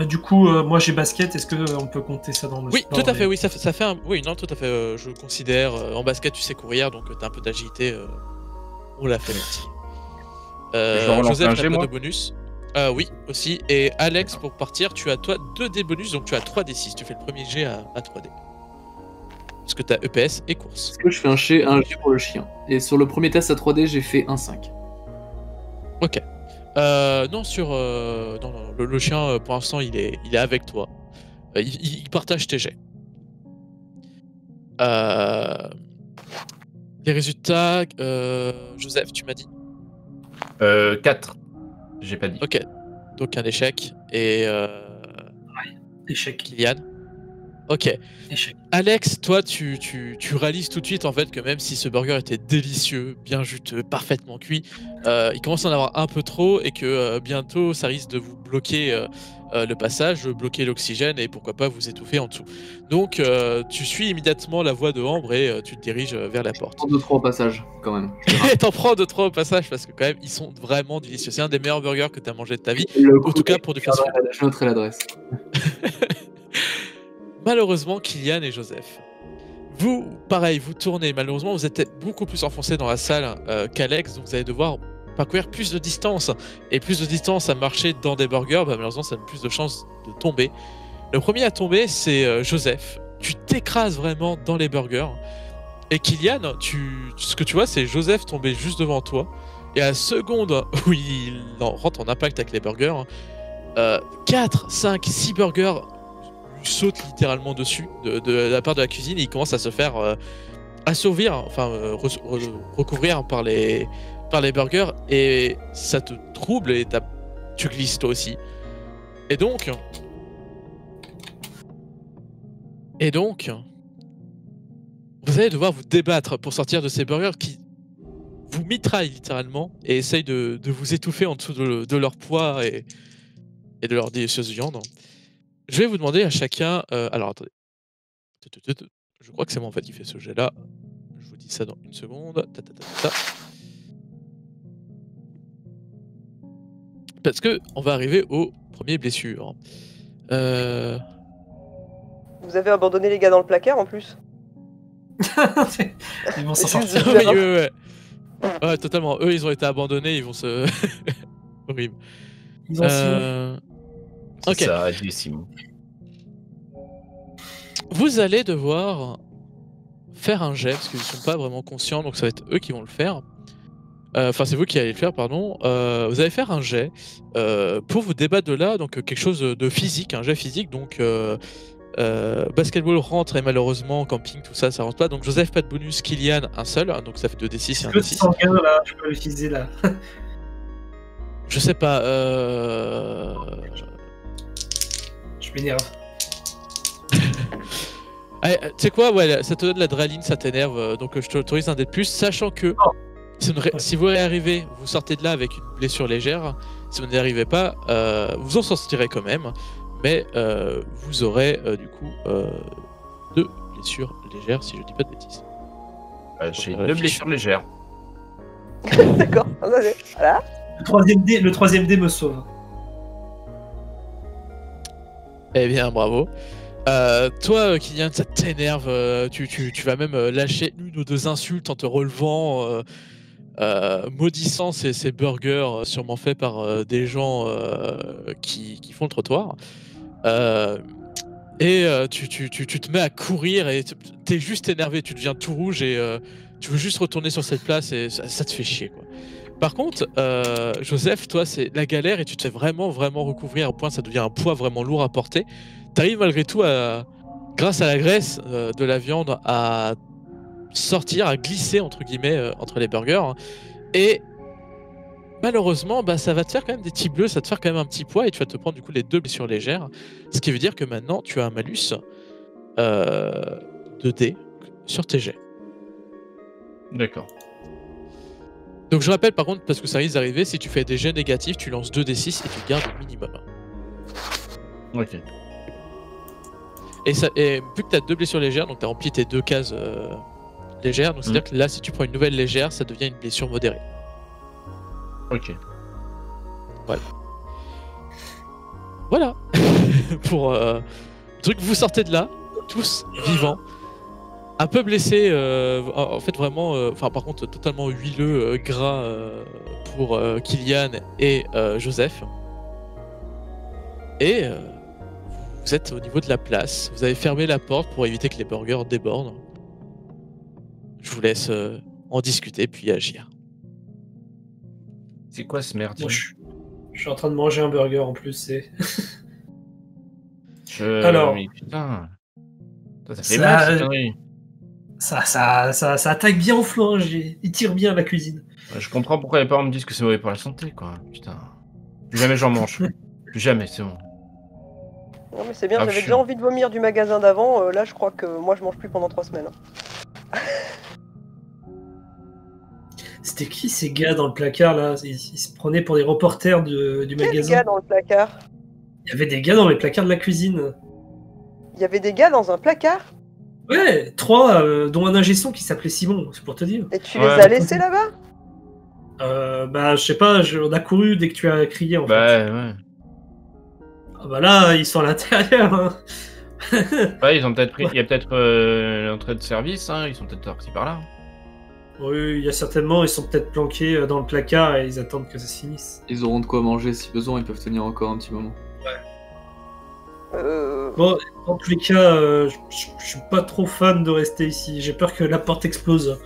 [SPEAKER 6] Du coup, moi j'ai basket, est-ce qu'on peut compter ça dans le
[SPEAKER 2] Oui,
[SPEAKER 6] sport,
[SPEAKER 2] tout à fait,
[SPEAKER 6] mais-
[SPEAKER 2] oui, ça fait un... Oui, non, tout à fait, je considère... en basket, tu sais courir, donc t'as un peu d'agilité, on l'a fait, merci.
[SPEAKER 5] Je dois relancer
[SPEAKER 2] Joseph,
[SPEAKER 5] un
[SPEAKER 2] t'as
[SPEAKER 5] jet,
[SPEAKER 2] pas
[SPEAKER 5] moi
[SPEAKER 2] de bonus. Oui, aussi. Et Alex, pour partir, tu as toi 2 dés bonus, donc tu as 3 D6. Tu fais le premier jet à 3D. Parce que t'as EPS et course.
[SPEAKER 3] Est-ce que je fais un jet pour le chien? Et sur le premier test à 3D, j'ai fait un 5.
[SPEAKER 2] Ok. Non, non, le chien, pour l'instant, il est avec toi. Il partage tes jets. Les résultats, Joseph, tu m'as dit.
[SPEAKER 5] 4. J'ai pas dit.
[SPEAKER 2] Ok. Donc un échec. Et
[SPEAKER 6] Échec.
[SPEAKER 2] Kylian. Ok.
[SPEAKER 6] Échec.
[SPEAKER 2] Alex, toi, tu réalises tout de suite en fait que même si ce burger était délicieux, bien juteux, parfaitement cuit, il commence à en avoir un peu trop et que bientôt ça risque de vous bloquer le passage, bloquer l'oxygène et pourquoi pas vous étouffer en dessous. Donc tu suis immédiatement la voie de Ambre et tu te diriges vers la porte.
[SPEAKER 3] 2-3 au passage, quand même.
[SPEAKER 2] Et t'en prends 2-3 au passage parce que quand même ils sont vraiment délicieux. C'est un des meilleurs burgers que t'as mangé de ta vie. En tout cas pour du fast-food.
[SPEAKER 3] Je noterai l'adresse.
[SPEAKER 2] Malheureusement, Kylian et Joseph, vous, pareil, vous tournez. Malheureusement, vous êtes beaucoup plus enfoncés dans la salle qu'Alex, donc vous allez devoir parcourir plus de distance. Et plus de distance à marcher dans des burgers, bah, malheureusement, ça a plus de chances de tomber. Le premier à tomber, c'est Joseph. Tu t'écrases vraiment dans les burgers. Et Kylian, ce que tu vois, c'est Joseph tomber juste devant toi. Et à la seconde où il rentre en impact avec les burgers, 4, 5, 6 burgers lui sautent littéralement dessus de la part de la cuisine et il commence à se faire assouvir, enfin recouvrir par les burgers et ça te trouble et tu glisses toi aussi. Et donc, vous allez devoir vous débattre pour sortir de ces burgers qui vous mitraillent littéralement et essayent de vous étouffer en dessous de leur poids et de leur délicieuse viande. Je vais vous demander à chacun... alors attendez. Je crois que c'est moi en fait qui fait ce jet là. Je vous dis ça dans une seconde. Parce que on va arriver aux premières blessures.
[SPEAKER 4] Vous avez abandonné les gars dans le placard en plus.
[SPEAKER 6] Ils vont s'en
[SPEAKER 4] Juste
[SPEAKER 6] sortir.
[SPEAKER 4] de
[SPEAKER 2] Oui,
[SPEAKER 4] dire,
[SPEAKER 2] ouais. Ouais, totalement. Eux, ils ont été abandonnés, ils vont se... Horrible.
[SPEAKER 6] Ils ont
[SPEAKER 5] C'est
[SPEAKER 2] Ok.
[SPEAKER 5] ça, Simon.
[SPEAKER 2] Vous allez devoir faire un jet, parce qu'ils ne sont pas vraiment conscients, donc ça va être eux qui vont le faire. Enfin, c'est vous qui allez le faire, pardon. Vous allez faire un jet pour vous débattre de là, donc quelque chose de physique, un jet physique, donc... basketball rentre et malheureusement camping tout ça rentre pas, donc Joseph pas de bonus, Kylian un seul, hein, donc ça fait 2d6 et
[SPEAKER 6] Est-ce
[SPEAKER 2] un
[SPEAKER 6] que
[SPEAKER 2] d6.
[SPEAKER 6] sanguin là, je peux l'utiliser là.
[SPEAKER 2] Je sais pas,
[SPEAKER 6] Je m'énerve.
[SPEAKER 2] allez, tu sais quoi, ouais, ça te donne l'adrénaline, ça t'énerve, donc je t'autorise un dé de plus, sachant que
[SPEAKER 6] Oh.
[SPEAKER 2] si vous réarrivez, vous sortez de là avec une blessure légère, si vous n'y arrivez pas, vous en sortirez quand même, mais vous aurez du coup 2 blessures légères, si je dis pas de bêtises.
[SPEAKER 5] J'ai 2 blessures légères.
[SPEAKER 4] D'accord. Voilà.
[SPEAKER 6] Le troisième dé me sauve.
[SPEAKER 2] Eh bien, bravo. Toi, Kylian, ça t'énerve. Tu vas même lâcher 1 ou 2 insultes en te relevant, maudissant ces burgers sûrement faits par des gens qui font le trottoir. Tu te mets à courir et t'es juste énervé. Tu deviens tout rouge et tu veux juste retourner sur cette place et ça te fait chier, quoi. Par contre, Joseph, toi, c'est la galère et tu te fais vraiment recouvrir à un point, ça devient un poids vraiment lourd à porter. T'arrives malgré tout, grâce à la graisse de la viande, à sortir, à glisser entre guillemets entre les burgers. Et malheureusement, bah, ça va te faire quand même des petits bleus, ça va te faire quand même un petit poids et tu vas te prendre du coup les 2 blessures légères. Ce qui veut dire que maintenant, tu as un malus de dés sur tes jets.
[SPEAKER 5] D'accord.
[SPEAKER 2] Donc je rappelle par contre, parce que ça risque d'arriver, si tu fais des jets négatifs, tu lances 2d6 et tu gardes au minimum.
[SPEAKER 5] Ok.
[SPEAKER 2] Et vu que tu as 2 blessures légères, donc tu as rempli tes 2 cases légères, donc c'est-à-dire que là, si tu prends une nouvelle légère, ça devient une blessure modérée.
[SPEAKER 5] Ok.
[SPEAKER 2] Voilà. Pour le truc, vous sortez de là, tous vivants, un peu blessés, en fait vraiment, enfin par contre totalement huileux, gras pour Kylian et Joseph. Et vous êtes au niveau de la place, vous avez fermé la porte pour éviter que les burgers débordent. Je vous laisse en discuter puis agir.
[SPEAKER 5] C'est quoi ce merdier?
[SPEAKER 6] Moi, je suis en train de manger un burger en plus, c'est... Alors,
[SPEAKER 5] mais putain. Ça fait
[SPEAKER 6] ça-
[SPEAKER 5] mal cette connerie.
[SPEAKER 6] Ça attaque bien au flanc, hein, il tire bien la cuisine.
[SPEAKER 5] Je comprends pourquoi les parents me disent que c'est mauvais pour la santé, quoi. Putain. Plus jamais j'en mange. Plus jamais, c'est bon.
[SPEAKER 4] Non mais c'est bien,
[SPEAKER 5] Ah,
[SPEAKER 4] j'avais
[SPEAKER 5] chiant.
[SPEAKER 4] déjà envie de vomir du magasin d'avant, là je crois que moi je mange plus pendant 3 semaines.
[SPEAKER 6] C'était qui ces gars dans le placard là? Ils se prenaient pour des reporters du
[SPEAKER 4] Quel
[SPEAKER 6] magasin.
[SPEAKER 4] gars dans le placard?
[SPEAKER 6] Il y avait des gars dans les placards de la cuisine.
[SPEAKER 4] Il y avait des gars dans un placard?
[SPEAKER 6] Ouais, 3, dont un ingé son qui s'appelait Simon, c'est pour te dire.
[SPEAKER 4] Et tu
[SPEAKER 5] Ouais.
[SPEAKER 4] les as laissés là-bas?
[SPEAKER 6] Bah, je sais pas, on a couru dès que tu as crié en fait.
[SPEAKER 5] Ouais.
[SPEAKER 6] Ah bah là, ils sont à l'intérieur. Hein.
[SPEAKER 5] Ouais, ils ont peut-être pris. Il y a peut-être l'entrée de service, hein. Ils sont peut-être partis par là.
[SPEAKER 6] Oui, il y a certainement, ils sont peut-être planqués dans le placard et ils attendent que ça se finisse.
[SPEAKER 3] Ils auront de quoi manger si besoin, ils peuvent tenir encore un petit moment.
[SPEAKER 6] Bon, dans tous les cas, je suis pas trop fan de rester ici. J'ai peur que la porte explose.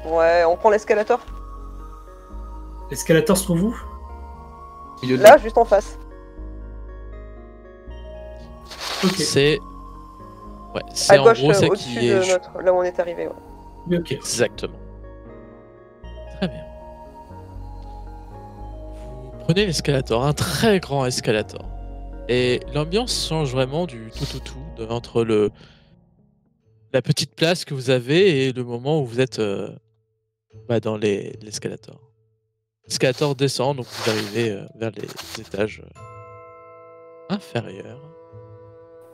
[SPEAKER 4] Ouais, on prend l'escalator.
[SPEAKER 6] L'escalator se trouve où?
[SPEAKER 3] Au milieu de
[SPEAKER 4] Là, juste en face.
[SPEAKER 6] Ok.
[SPEAKER 2] C'est. Ouais, c'est
[SPEAKER 4] À
[SPEAKER 2] en
[SPEAKER 4] gauche,
[SPEAKER 2] gros c'est
[SPEAKER 4] au-dessus
[SPEAKER 2] qui
[SPEAKER 4] de
[SPEAKER 2] est.
[SPEAKER 4] notre... là où on est arrivé. Ouais.
[SPEAKER 6] Oui, ok.
[SPEAKER 2] Exactement. Très bien. Vous prenez l'escalator, un très grand escalator. Et l'ambiance change vraiment du tout entre la petite place que vous avez et le moment où vous êtes dans l'escalator. L'escalator descend, donc vous arrivez vers les étages inférieurs.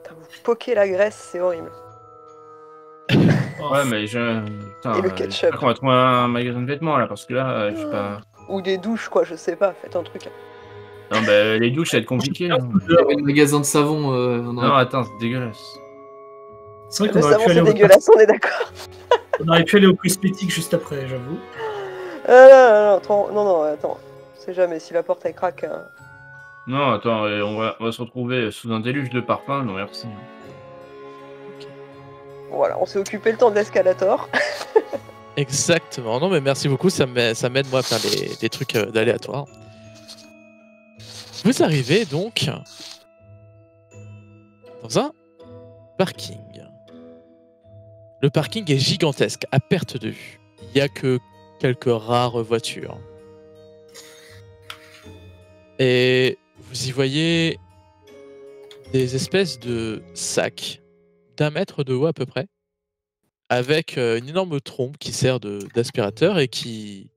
[SPEAKER 4] Putain, vous poquez la graisse, c'est horrible.
[SPEAKER 5] Ouais, mais putain,
[SPEAKER 4] Et le
[SPEAKER 5] j'espère
[SPEAKER 4] ketchup.
[SPEAKER 5] qu'on va trouver un magasin de vêtements là, parce que là, je sais pas.
[SPEAKER 4] Ou des douches, quoi, je sais pas, faites un truc.
[SPEAKER 5] Non, bah, les douches, ça va être compliqué. Hein.
[SPEAKER 3] Il y avait le magasin de savon.
[SPEAKER 5] Non, attends, c'est dégueulasse.
[SPEAKER 6] C'est vrai
[SPEAKER 4] Le
[SPEAKER 6] qu'on aurait pu
[SPEAKER 4] savon,
[SPEAKER 6] aller
[SPEAKER 4] c'est
[SPEAKER 6] au...
[SPEAKER 4] dégueulasse, on est d'accord.
[SPEAKER 6] On aurait pu aller au cosmétique juste après, j'avoue.
[SPEAKER 4] Non, attends. On sait jamais, si la porte elle craque.
[SPEAKER 5] Non, attends, on va se retrouver sous un déluge de parfums, non merci.
[SPEAKER 4] Voilà, on s'est occupé le temps de l'escalator.
[SPEAKER 2] Exactement. Non, mais merci beaucoup. Ça m'aide moi à faire des trucs d'aléatoire. Vous arrivez donc dans un parking. Le parking est gigantesque, à perte de vue. Il n'y a que quelques rares voitures. Et vous y voyez des espèces de sacs d'1 mètre de haut à peu près, avec une énorme trompe qui sert d'aspirateur et qui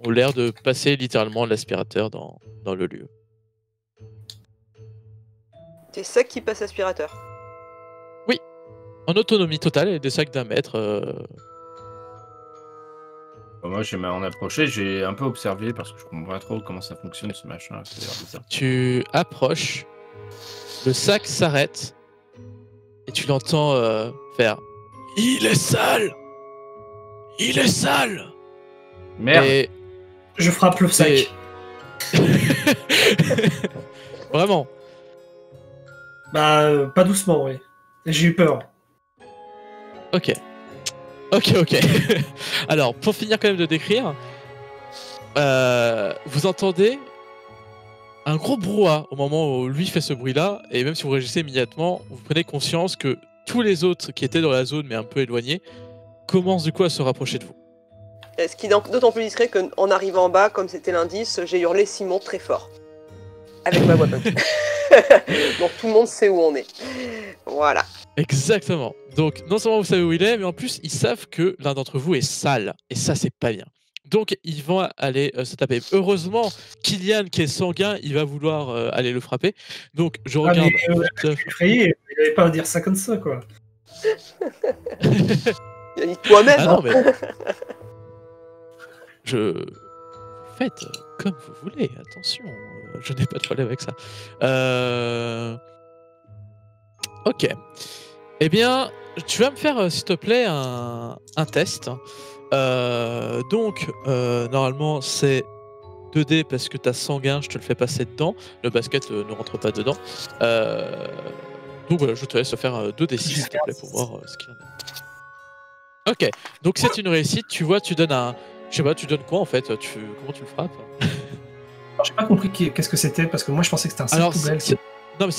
[SPEAKER 2] ont l'air de passer littéralement l'aspirateur dans le lieu.
[SPEAKER 4] Des sacs qui passent aspirateur.
[SPEAKER 2] En autonomie totale et des sacs d'1 mètre.
[SPEAKER 5] Moi, j'ai m'en approché, j'ai un peu observé parce que je comprends pas trop comment ça fonctionne ce machin. Ça a l'air bizarre.
[SPEAKER 2] Tu approches, le sac s'arrête et tu l'entends faire « Il est sale ! Il est sale !»
[SPEAKER 5] Merde.
[SPEAKER 2] Et
[SPEAKER 6] Je frappe le sac.
[SPEAKER 2] vraiment.
[SPEAKER 6] Bah, pas doucement, oui. J'ai eu peur.
[SPEAKER 2] Ok. Alors, pour finir quand même de décrire, vous entendez un gros brouhaha au moment où lui fait ce bruit-là, et même si vous réagissez immédiatement, vous prenez conscience que tous les autres qui étaient dans la zone mais un peu éloignés commencent du coup à se rapprocher de vous.
[SPEAKER 4] Ce qui est d'autant plus discret qu'en arrivant en bas, comme c'était l'indice, j'ai hurlé Simon très fort. Avec ma voix punk. Donc tout le monde sait où on est. Voilà.
[SPEAKER 2] Exactement. Donc, non seulement vous savez où il est, mais en plus, ils savent que l'un d'entre vous est sale. Et ça, c'est pas bien. Donc, ils vont aller se taper. Heureusement, Kylian, qui est sanguin, il va vouloir aller le frapper. Donc, je regarde.
[SPEAKER 6] Je suis effrayé. Il n'avait pas à dire ça comme ça, quoi.
[SPEAKER 4] Il a dit toi-même.
[SPEAKER 2] Ah non, mais. Faites comme vous voulez, attention. Je n'ai pas de problème avec ça. Ok. Eh bien, tu vas me faire, s'il te plaît, un test. Donc, normalement, c'est 2D parce que t'as sanguin, je te le fais passer dedans. Le basket ne rentre pas dedans. Donc voilà, je te laisse faire 2D6, s'il te plaît, pour voir ce qu'il en est. Ok, donc c'est une réussite. Tu vois, tu donnes un... Je sais pas, tu donnes quoi en fait? Comment tu le frappes?
[SPEAKER 6] Alors, j'ai pas compris qu'est-ce que c'était, parce que moi je pensais que c'était un sac poubelle.
[SPEAKER 2] Non, mais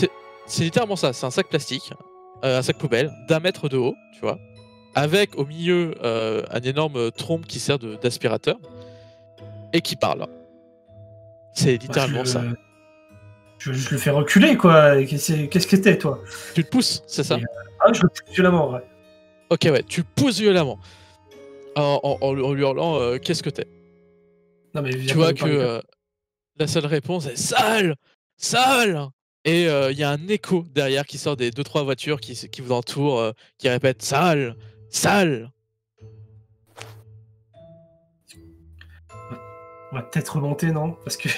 [SPEAKER 2] c'est littéralement ça. C'est un sac plastique, un sac poubelle d'1 mètre de haut, tu vois, avec au milieu un énorme trompe qui sert d'aspirateur et qui parle. C'est littéralement ça.
[SPEAKER 6] Je le fais reculer, quoi. Qu'est-ce que c'était, toi?
[SPEAKER 2] Tu le pousses, c'est ça?
[SPEAKER 6] Ah, je le pousse violemment, ouais.
[SPEAKER 2] Ok, ouais, tu le pousses violemment en lui hurlant qu'est-ce que t'es?
[SPEAKER 6] Non, mais
[SPEAKER 2] tu vois que la seule réponse est sale! Sale! Et il y a un écho derrière qui sort des 2-3 voitures qui vous entourent, qui répètent sale! Sale!
[SPEAKER 6] On va peut-être remonter, non? Parce que.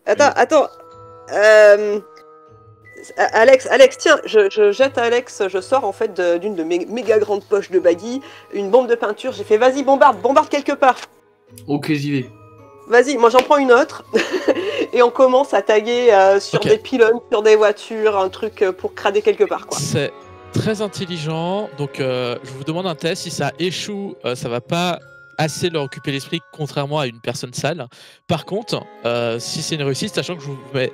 [SPEAKER 4] Attends. Alex, tiens, je jette à Alex, je sors en fait d'une de mes méga grandes poches de baggy, une bombe de peinture, j'ai fait vas-y bombarde quelque part.
[SPEAKER 3] Ok, j'y vais.
[SPEAKER 4] Vas-y, moi j'en prends une autre, et on commence à taguer sur des pylônes, sur des voitures, un truc pour crader quelque part, quoi.
[SPEAKER 2] C'est très intelligent, donc je vous demande un test, si ça échoue, ça va pas assez leur occuper l'esprit, contrairement à une personne sale. Par contre, si c'est une réussite, sachant que je vous mets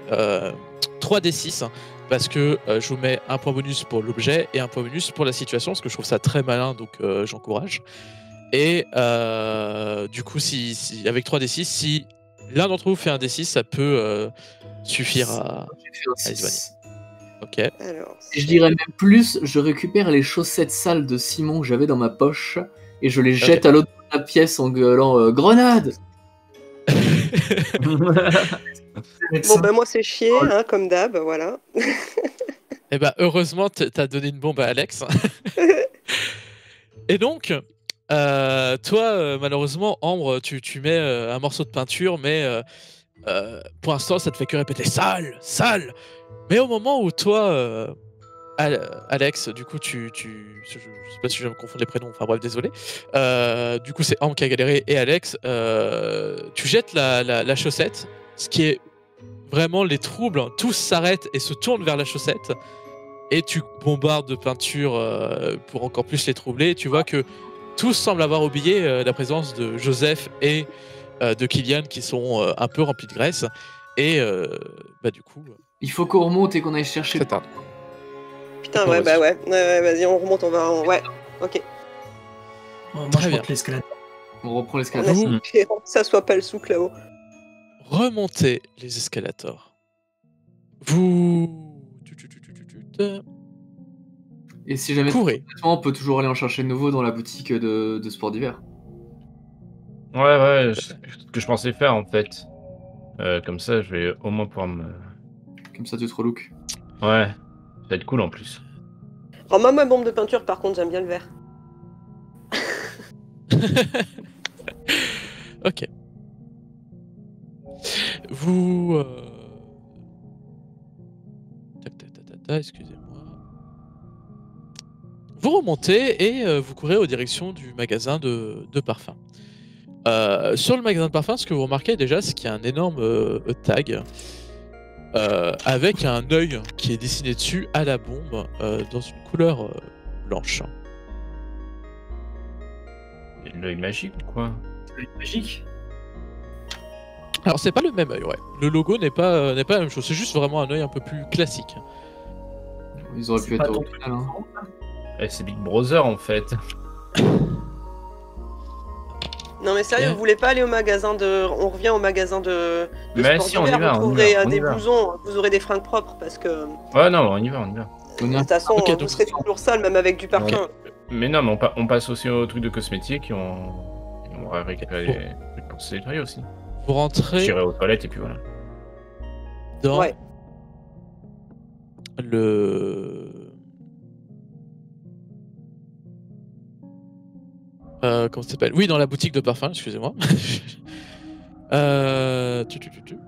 [SPEAKER 2] 3d6, parce que je vous mets un point bonus pour l'objet et un point bonus pour la situation, parce que je trouve ça très malin, donc j'encourage. Et du coup, avec 3d6, si l'un d'entre vous fait un d6, ça peut suffire à Isvani. Ok.
[SPEAKER 4] Alors,
[SPEAKER 3] Et je dirais même plus, je récupère les chaussettes sales de Simon que j'avais dans ma poche et je les jette à l'autre bout de la pièce en gueulant grenade.
[SPEAKER 4] bon, ben moi, c'est chier, hein, comme d'hab, voilà.
[SPEAKER 2] Eh ben, heureusement, t'as donné une bombe à Alex. Et donc, toi, malheureusement, Ambre, tu mets un morceau de peinture, mais pour l'instant, ça te fait que répéter sale, sale. Mais au moment où toi, Alex, du coup, je sais pas si je vais me confondre les prénoms, enfin bref, désolé. Du coup, c'est Ambre qui a galéré et Alex, tu jettes la chaussette, ce qui est vraiment les troubles, tous s'arrêtent et se tournent vers la chaussette. Et tu bombardes de peinture pour encore plus les troubler. Et tu vois que tous semblent avoir oublié la présence de Joseph et de Kylian qui sont un peu remplis de graisse. Et du coup,
[SPEAKER 3] Il faut qu'on remonte et qu'on aille chercher.
[SPEAKER 2] ça tarde.
[SPEAKER 4] Putain, ouais, bah ouais. Ouais, vas-y, on remonte, on va. Ouais, ok.
[SPEAKER 6] Moi,
[SPEAKER 2] Très
[SPEAKER 6] je
[SPEAKER 2] bien.
[SPEAKER 6] monte l'escalade.
[SPEAKER 3] On reprend
[SPEAKER 4] On
[SPEAKER 3] l'escalade.
[SPEAKER 4] espère que ça soit pas le souk là-haut.
[SPEAKER 2] Remontez les escalators. Vous
[SPEAKER 3] Et si jamais
[SPEAKER 2] courez.
[SPEAKER 3] on peut toujours aller en chercher de nouveau dans la boutique de sport d'hiver.
[SPEAKER 5] Ouais, c'est ce que je pensais faire en fait. Comme ça, je vais au moins pouvoir me.
[SPEAKER 3] Comme ça, tu te relooks.
[SPEAKER 5] Ouais, ça va être cool en plus.
[SPEAKER 4] Alors, moi, ma bombe de peinture, par contre, j'aime bien le vert.
[SPEAKER 2] Ok. Vous. Excusez-moi. Vous remontez et vous courez aux directions du magasin de parfums. Sur le magasin de parfums, ce que vous remarquez déjà, c'est qu'il y a un énorme tag avec un œil qui est dessiné dessus à la bombe dans une couleur blanche.
[SPEAKER 5] L'œil magique ou quoi?
[SPEAKER 6] Magique.
[SPEAKER 2] Alors c'est pas le même œil, ouais. Le logo n'est pas la même chose. C'est juste vraiment un œil un peu plus classique.
[SPEAKER 3] Ils auraient
[SPEAKER 6] C'est
[SPEAKER 3] pu
[SPEAKER 6] pas
[SPEAKER 3] être
[SPEAKER 6] ton
[SPEAKER 3] original. Hein.
[SPEAKER 5] C'est Big Brother en fait.
[SPEAKER 4] Non, mais sérieux,
[SPEAKER 2] Ouais.
[SPEAKER 4] vous voulez pas aller au magasin de. On revient au magasin de
[SPEAKER 5] Mais
[SPEAKER 4] sport
[SPEAKER 5] si, on y
[SPEAKER 4] d'hiver,
[SPEAKER 5] va,
[SPEAKER 4] vous
[SPEAKER 5] on y
[SPEAKER 4] trouverez
[SPEAKER 5] va, on y
[SPEAKER 4] des
[SPEAKER 5] va.
[SPEAKER 4] blousons, vous aurez des fringues propres parce que.
[SPEAKER 5] Ouais, non, on y va.
[SPEAKER 4] De toute façon,
[SPEAKER 2] Ok,
[SPEAKER 4] vous
[SPEAKER 2] donc-
[SPEAKER 4] serez toujours sale, même avec du parfum.
[SPEAKER 5] Mais non, mais on passe aussi au truc de cosmétiques et on va récupérer les trucs pour se nettoyer aussi.
[SPEAKER 2] Vous rentrez
[SPEAKER 5] J'irai aux toilettes et puis voilà.
[SPEAKER 2] dans
[SPEAKER 4] Ouais.
[SPEAKER 2] le... comment ça s'appelle? Oui, dans la boutique de parfum, excusez-moi. Tu.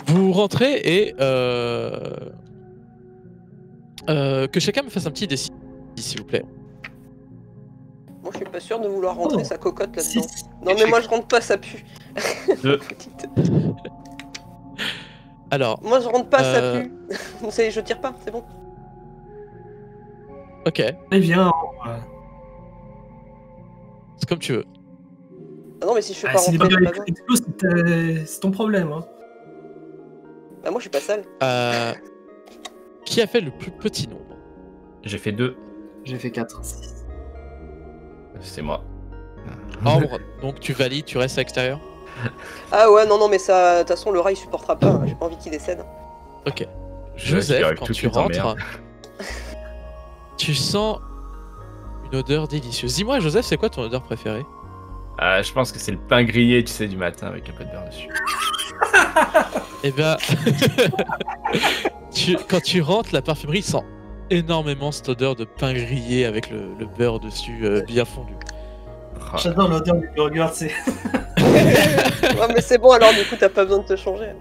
[SPEAKER 2] Vous rentrez et que chacun me fasse un petit décis, s'il vous plaît.
[SPEAKER 4] Moi, je suis pas sûr de vouloir rentrer sa cocotte là-dedans.
[SPEAKER 6] Six.
[SPEAKER 4] Non, mais moi, je rentre pas, ça pue.
[SPEAKER 5] Deux.
[SPEAKER 4] Petite.
[SPEAKER 2] Alors,
[SPEAKER 4] Moi, je rentre pas, ça pue. Je tire pas, c'est bon.
[SPEAKER 2] ok,
[SPEAKER 6] Allez, viens.
[SPEAKER 2] c'est comme tu veux.
[SPEAKER 4] Ah non, mais si je fais
[SPEAKER 6] Ah,
[SPEAKER 4] pas
[SPEAKER 6] si les
[SPEAKER 4] rentrer,
[SPEAKER 6] babes
[SPEAKER 4] c'est pas
[SPEAKER 6] avec
[SPEAKER 4] grave.
[SPEAKER 6] l'explos, c'est ton problème. Hein.
[SPEAKER 4] Bah, moi, je suis pas sale.
[SPEAKER 2] Qui a fait le plus petit nombre?
[SPEAKER 5] J'ai fait 2.
[SPEAKER 3] J'ai fait 4.
[SPEAKER 5] C'est moi.
[SPEAKER 2] Ambre, donc tu valides, tu restes à l'extérieur?
[SPEAKER 4] Ah ouais, non, mais ça, de toute façon, le rat, il supportera pas. Hein. J'ai pas envie qu'il décède.
[SPEAKER 2] Ok.
[SPEAKER 5] Je
[SPEAKER 2] Joseph,
[SPEAKER 5] récupère
[SPEAKER 2] quand
[SPEAKER 5] toutes
[SPEAKER 2] tu
[SPEAKER 5] les emmerdes.
[SPEAKER 2] rentres, tu sens une odeur délicieuse. Dis-moi, Joseph, c'est quoi ton odeur préférée?
[SPEAKER 5] Ah, je pense que c'est le pain grillé, tu sais, du matin avec un peu de beurre dessus.
[SPEAKER 2] Eh ben, quand tu rentres, la parfumerie sent énormément cette odeur de pain grillé avec le beurre dessus bien fondu.
[SPEAKER 5] Ah,
[SPEAKER 6] J'adore l'odeur du burger, tu sais.
[SPEAKER 4] Ouais, mais c'est bon, alors, du coup, t'as pas besoin de te changer.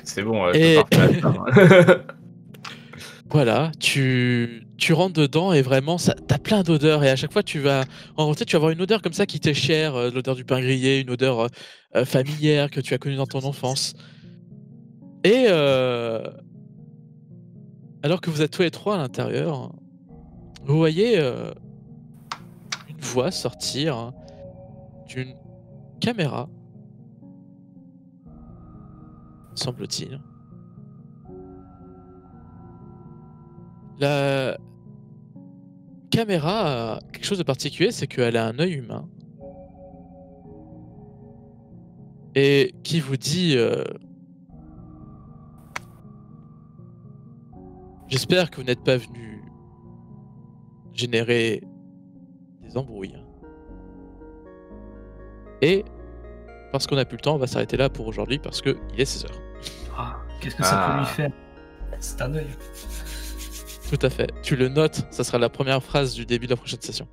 [SPEAKER 5] c'est bon,
[SPEAKER 2] Et-
[SPEAKER 5] je peux partir.
[SPEAKER 2] Voilà, tu rentres dedans et vraiment, t'as plein d'odeurs et à chaque fois tu vas avoir une odeur comme ça qui t'est chère, l'odeur du pain grillé, une odeur familière que tu as connue dans ton enfance. Et alors que vous êtes tous les trois à l'intérieur, vous voyez une une voix sortir d'une caméra, semble-t-il. La caméra a quelque chose de particulier, c'est qu'elle a un œil humain. Et qui vous dit j'espère que vous n'êtes pas venu générer des embrouilles. Et parce qu'on n'a plus le temps, on va s'arrêter là pour aujourd'hui parce qu'il est 16h.
[SPEAKER 6] Ah, qu'est-ce que ça peut lui faire? C'est un œil.
[SPEAKER 2] Tout à fait. Tu le notes, ça sera la première phrase du début de la prochaine session.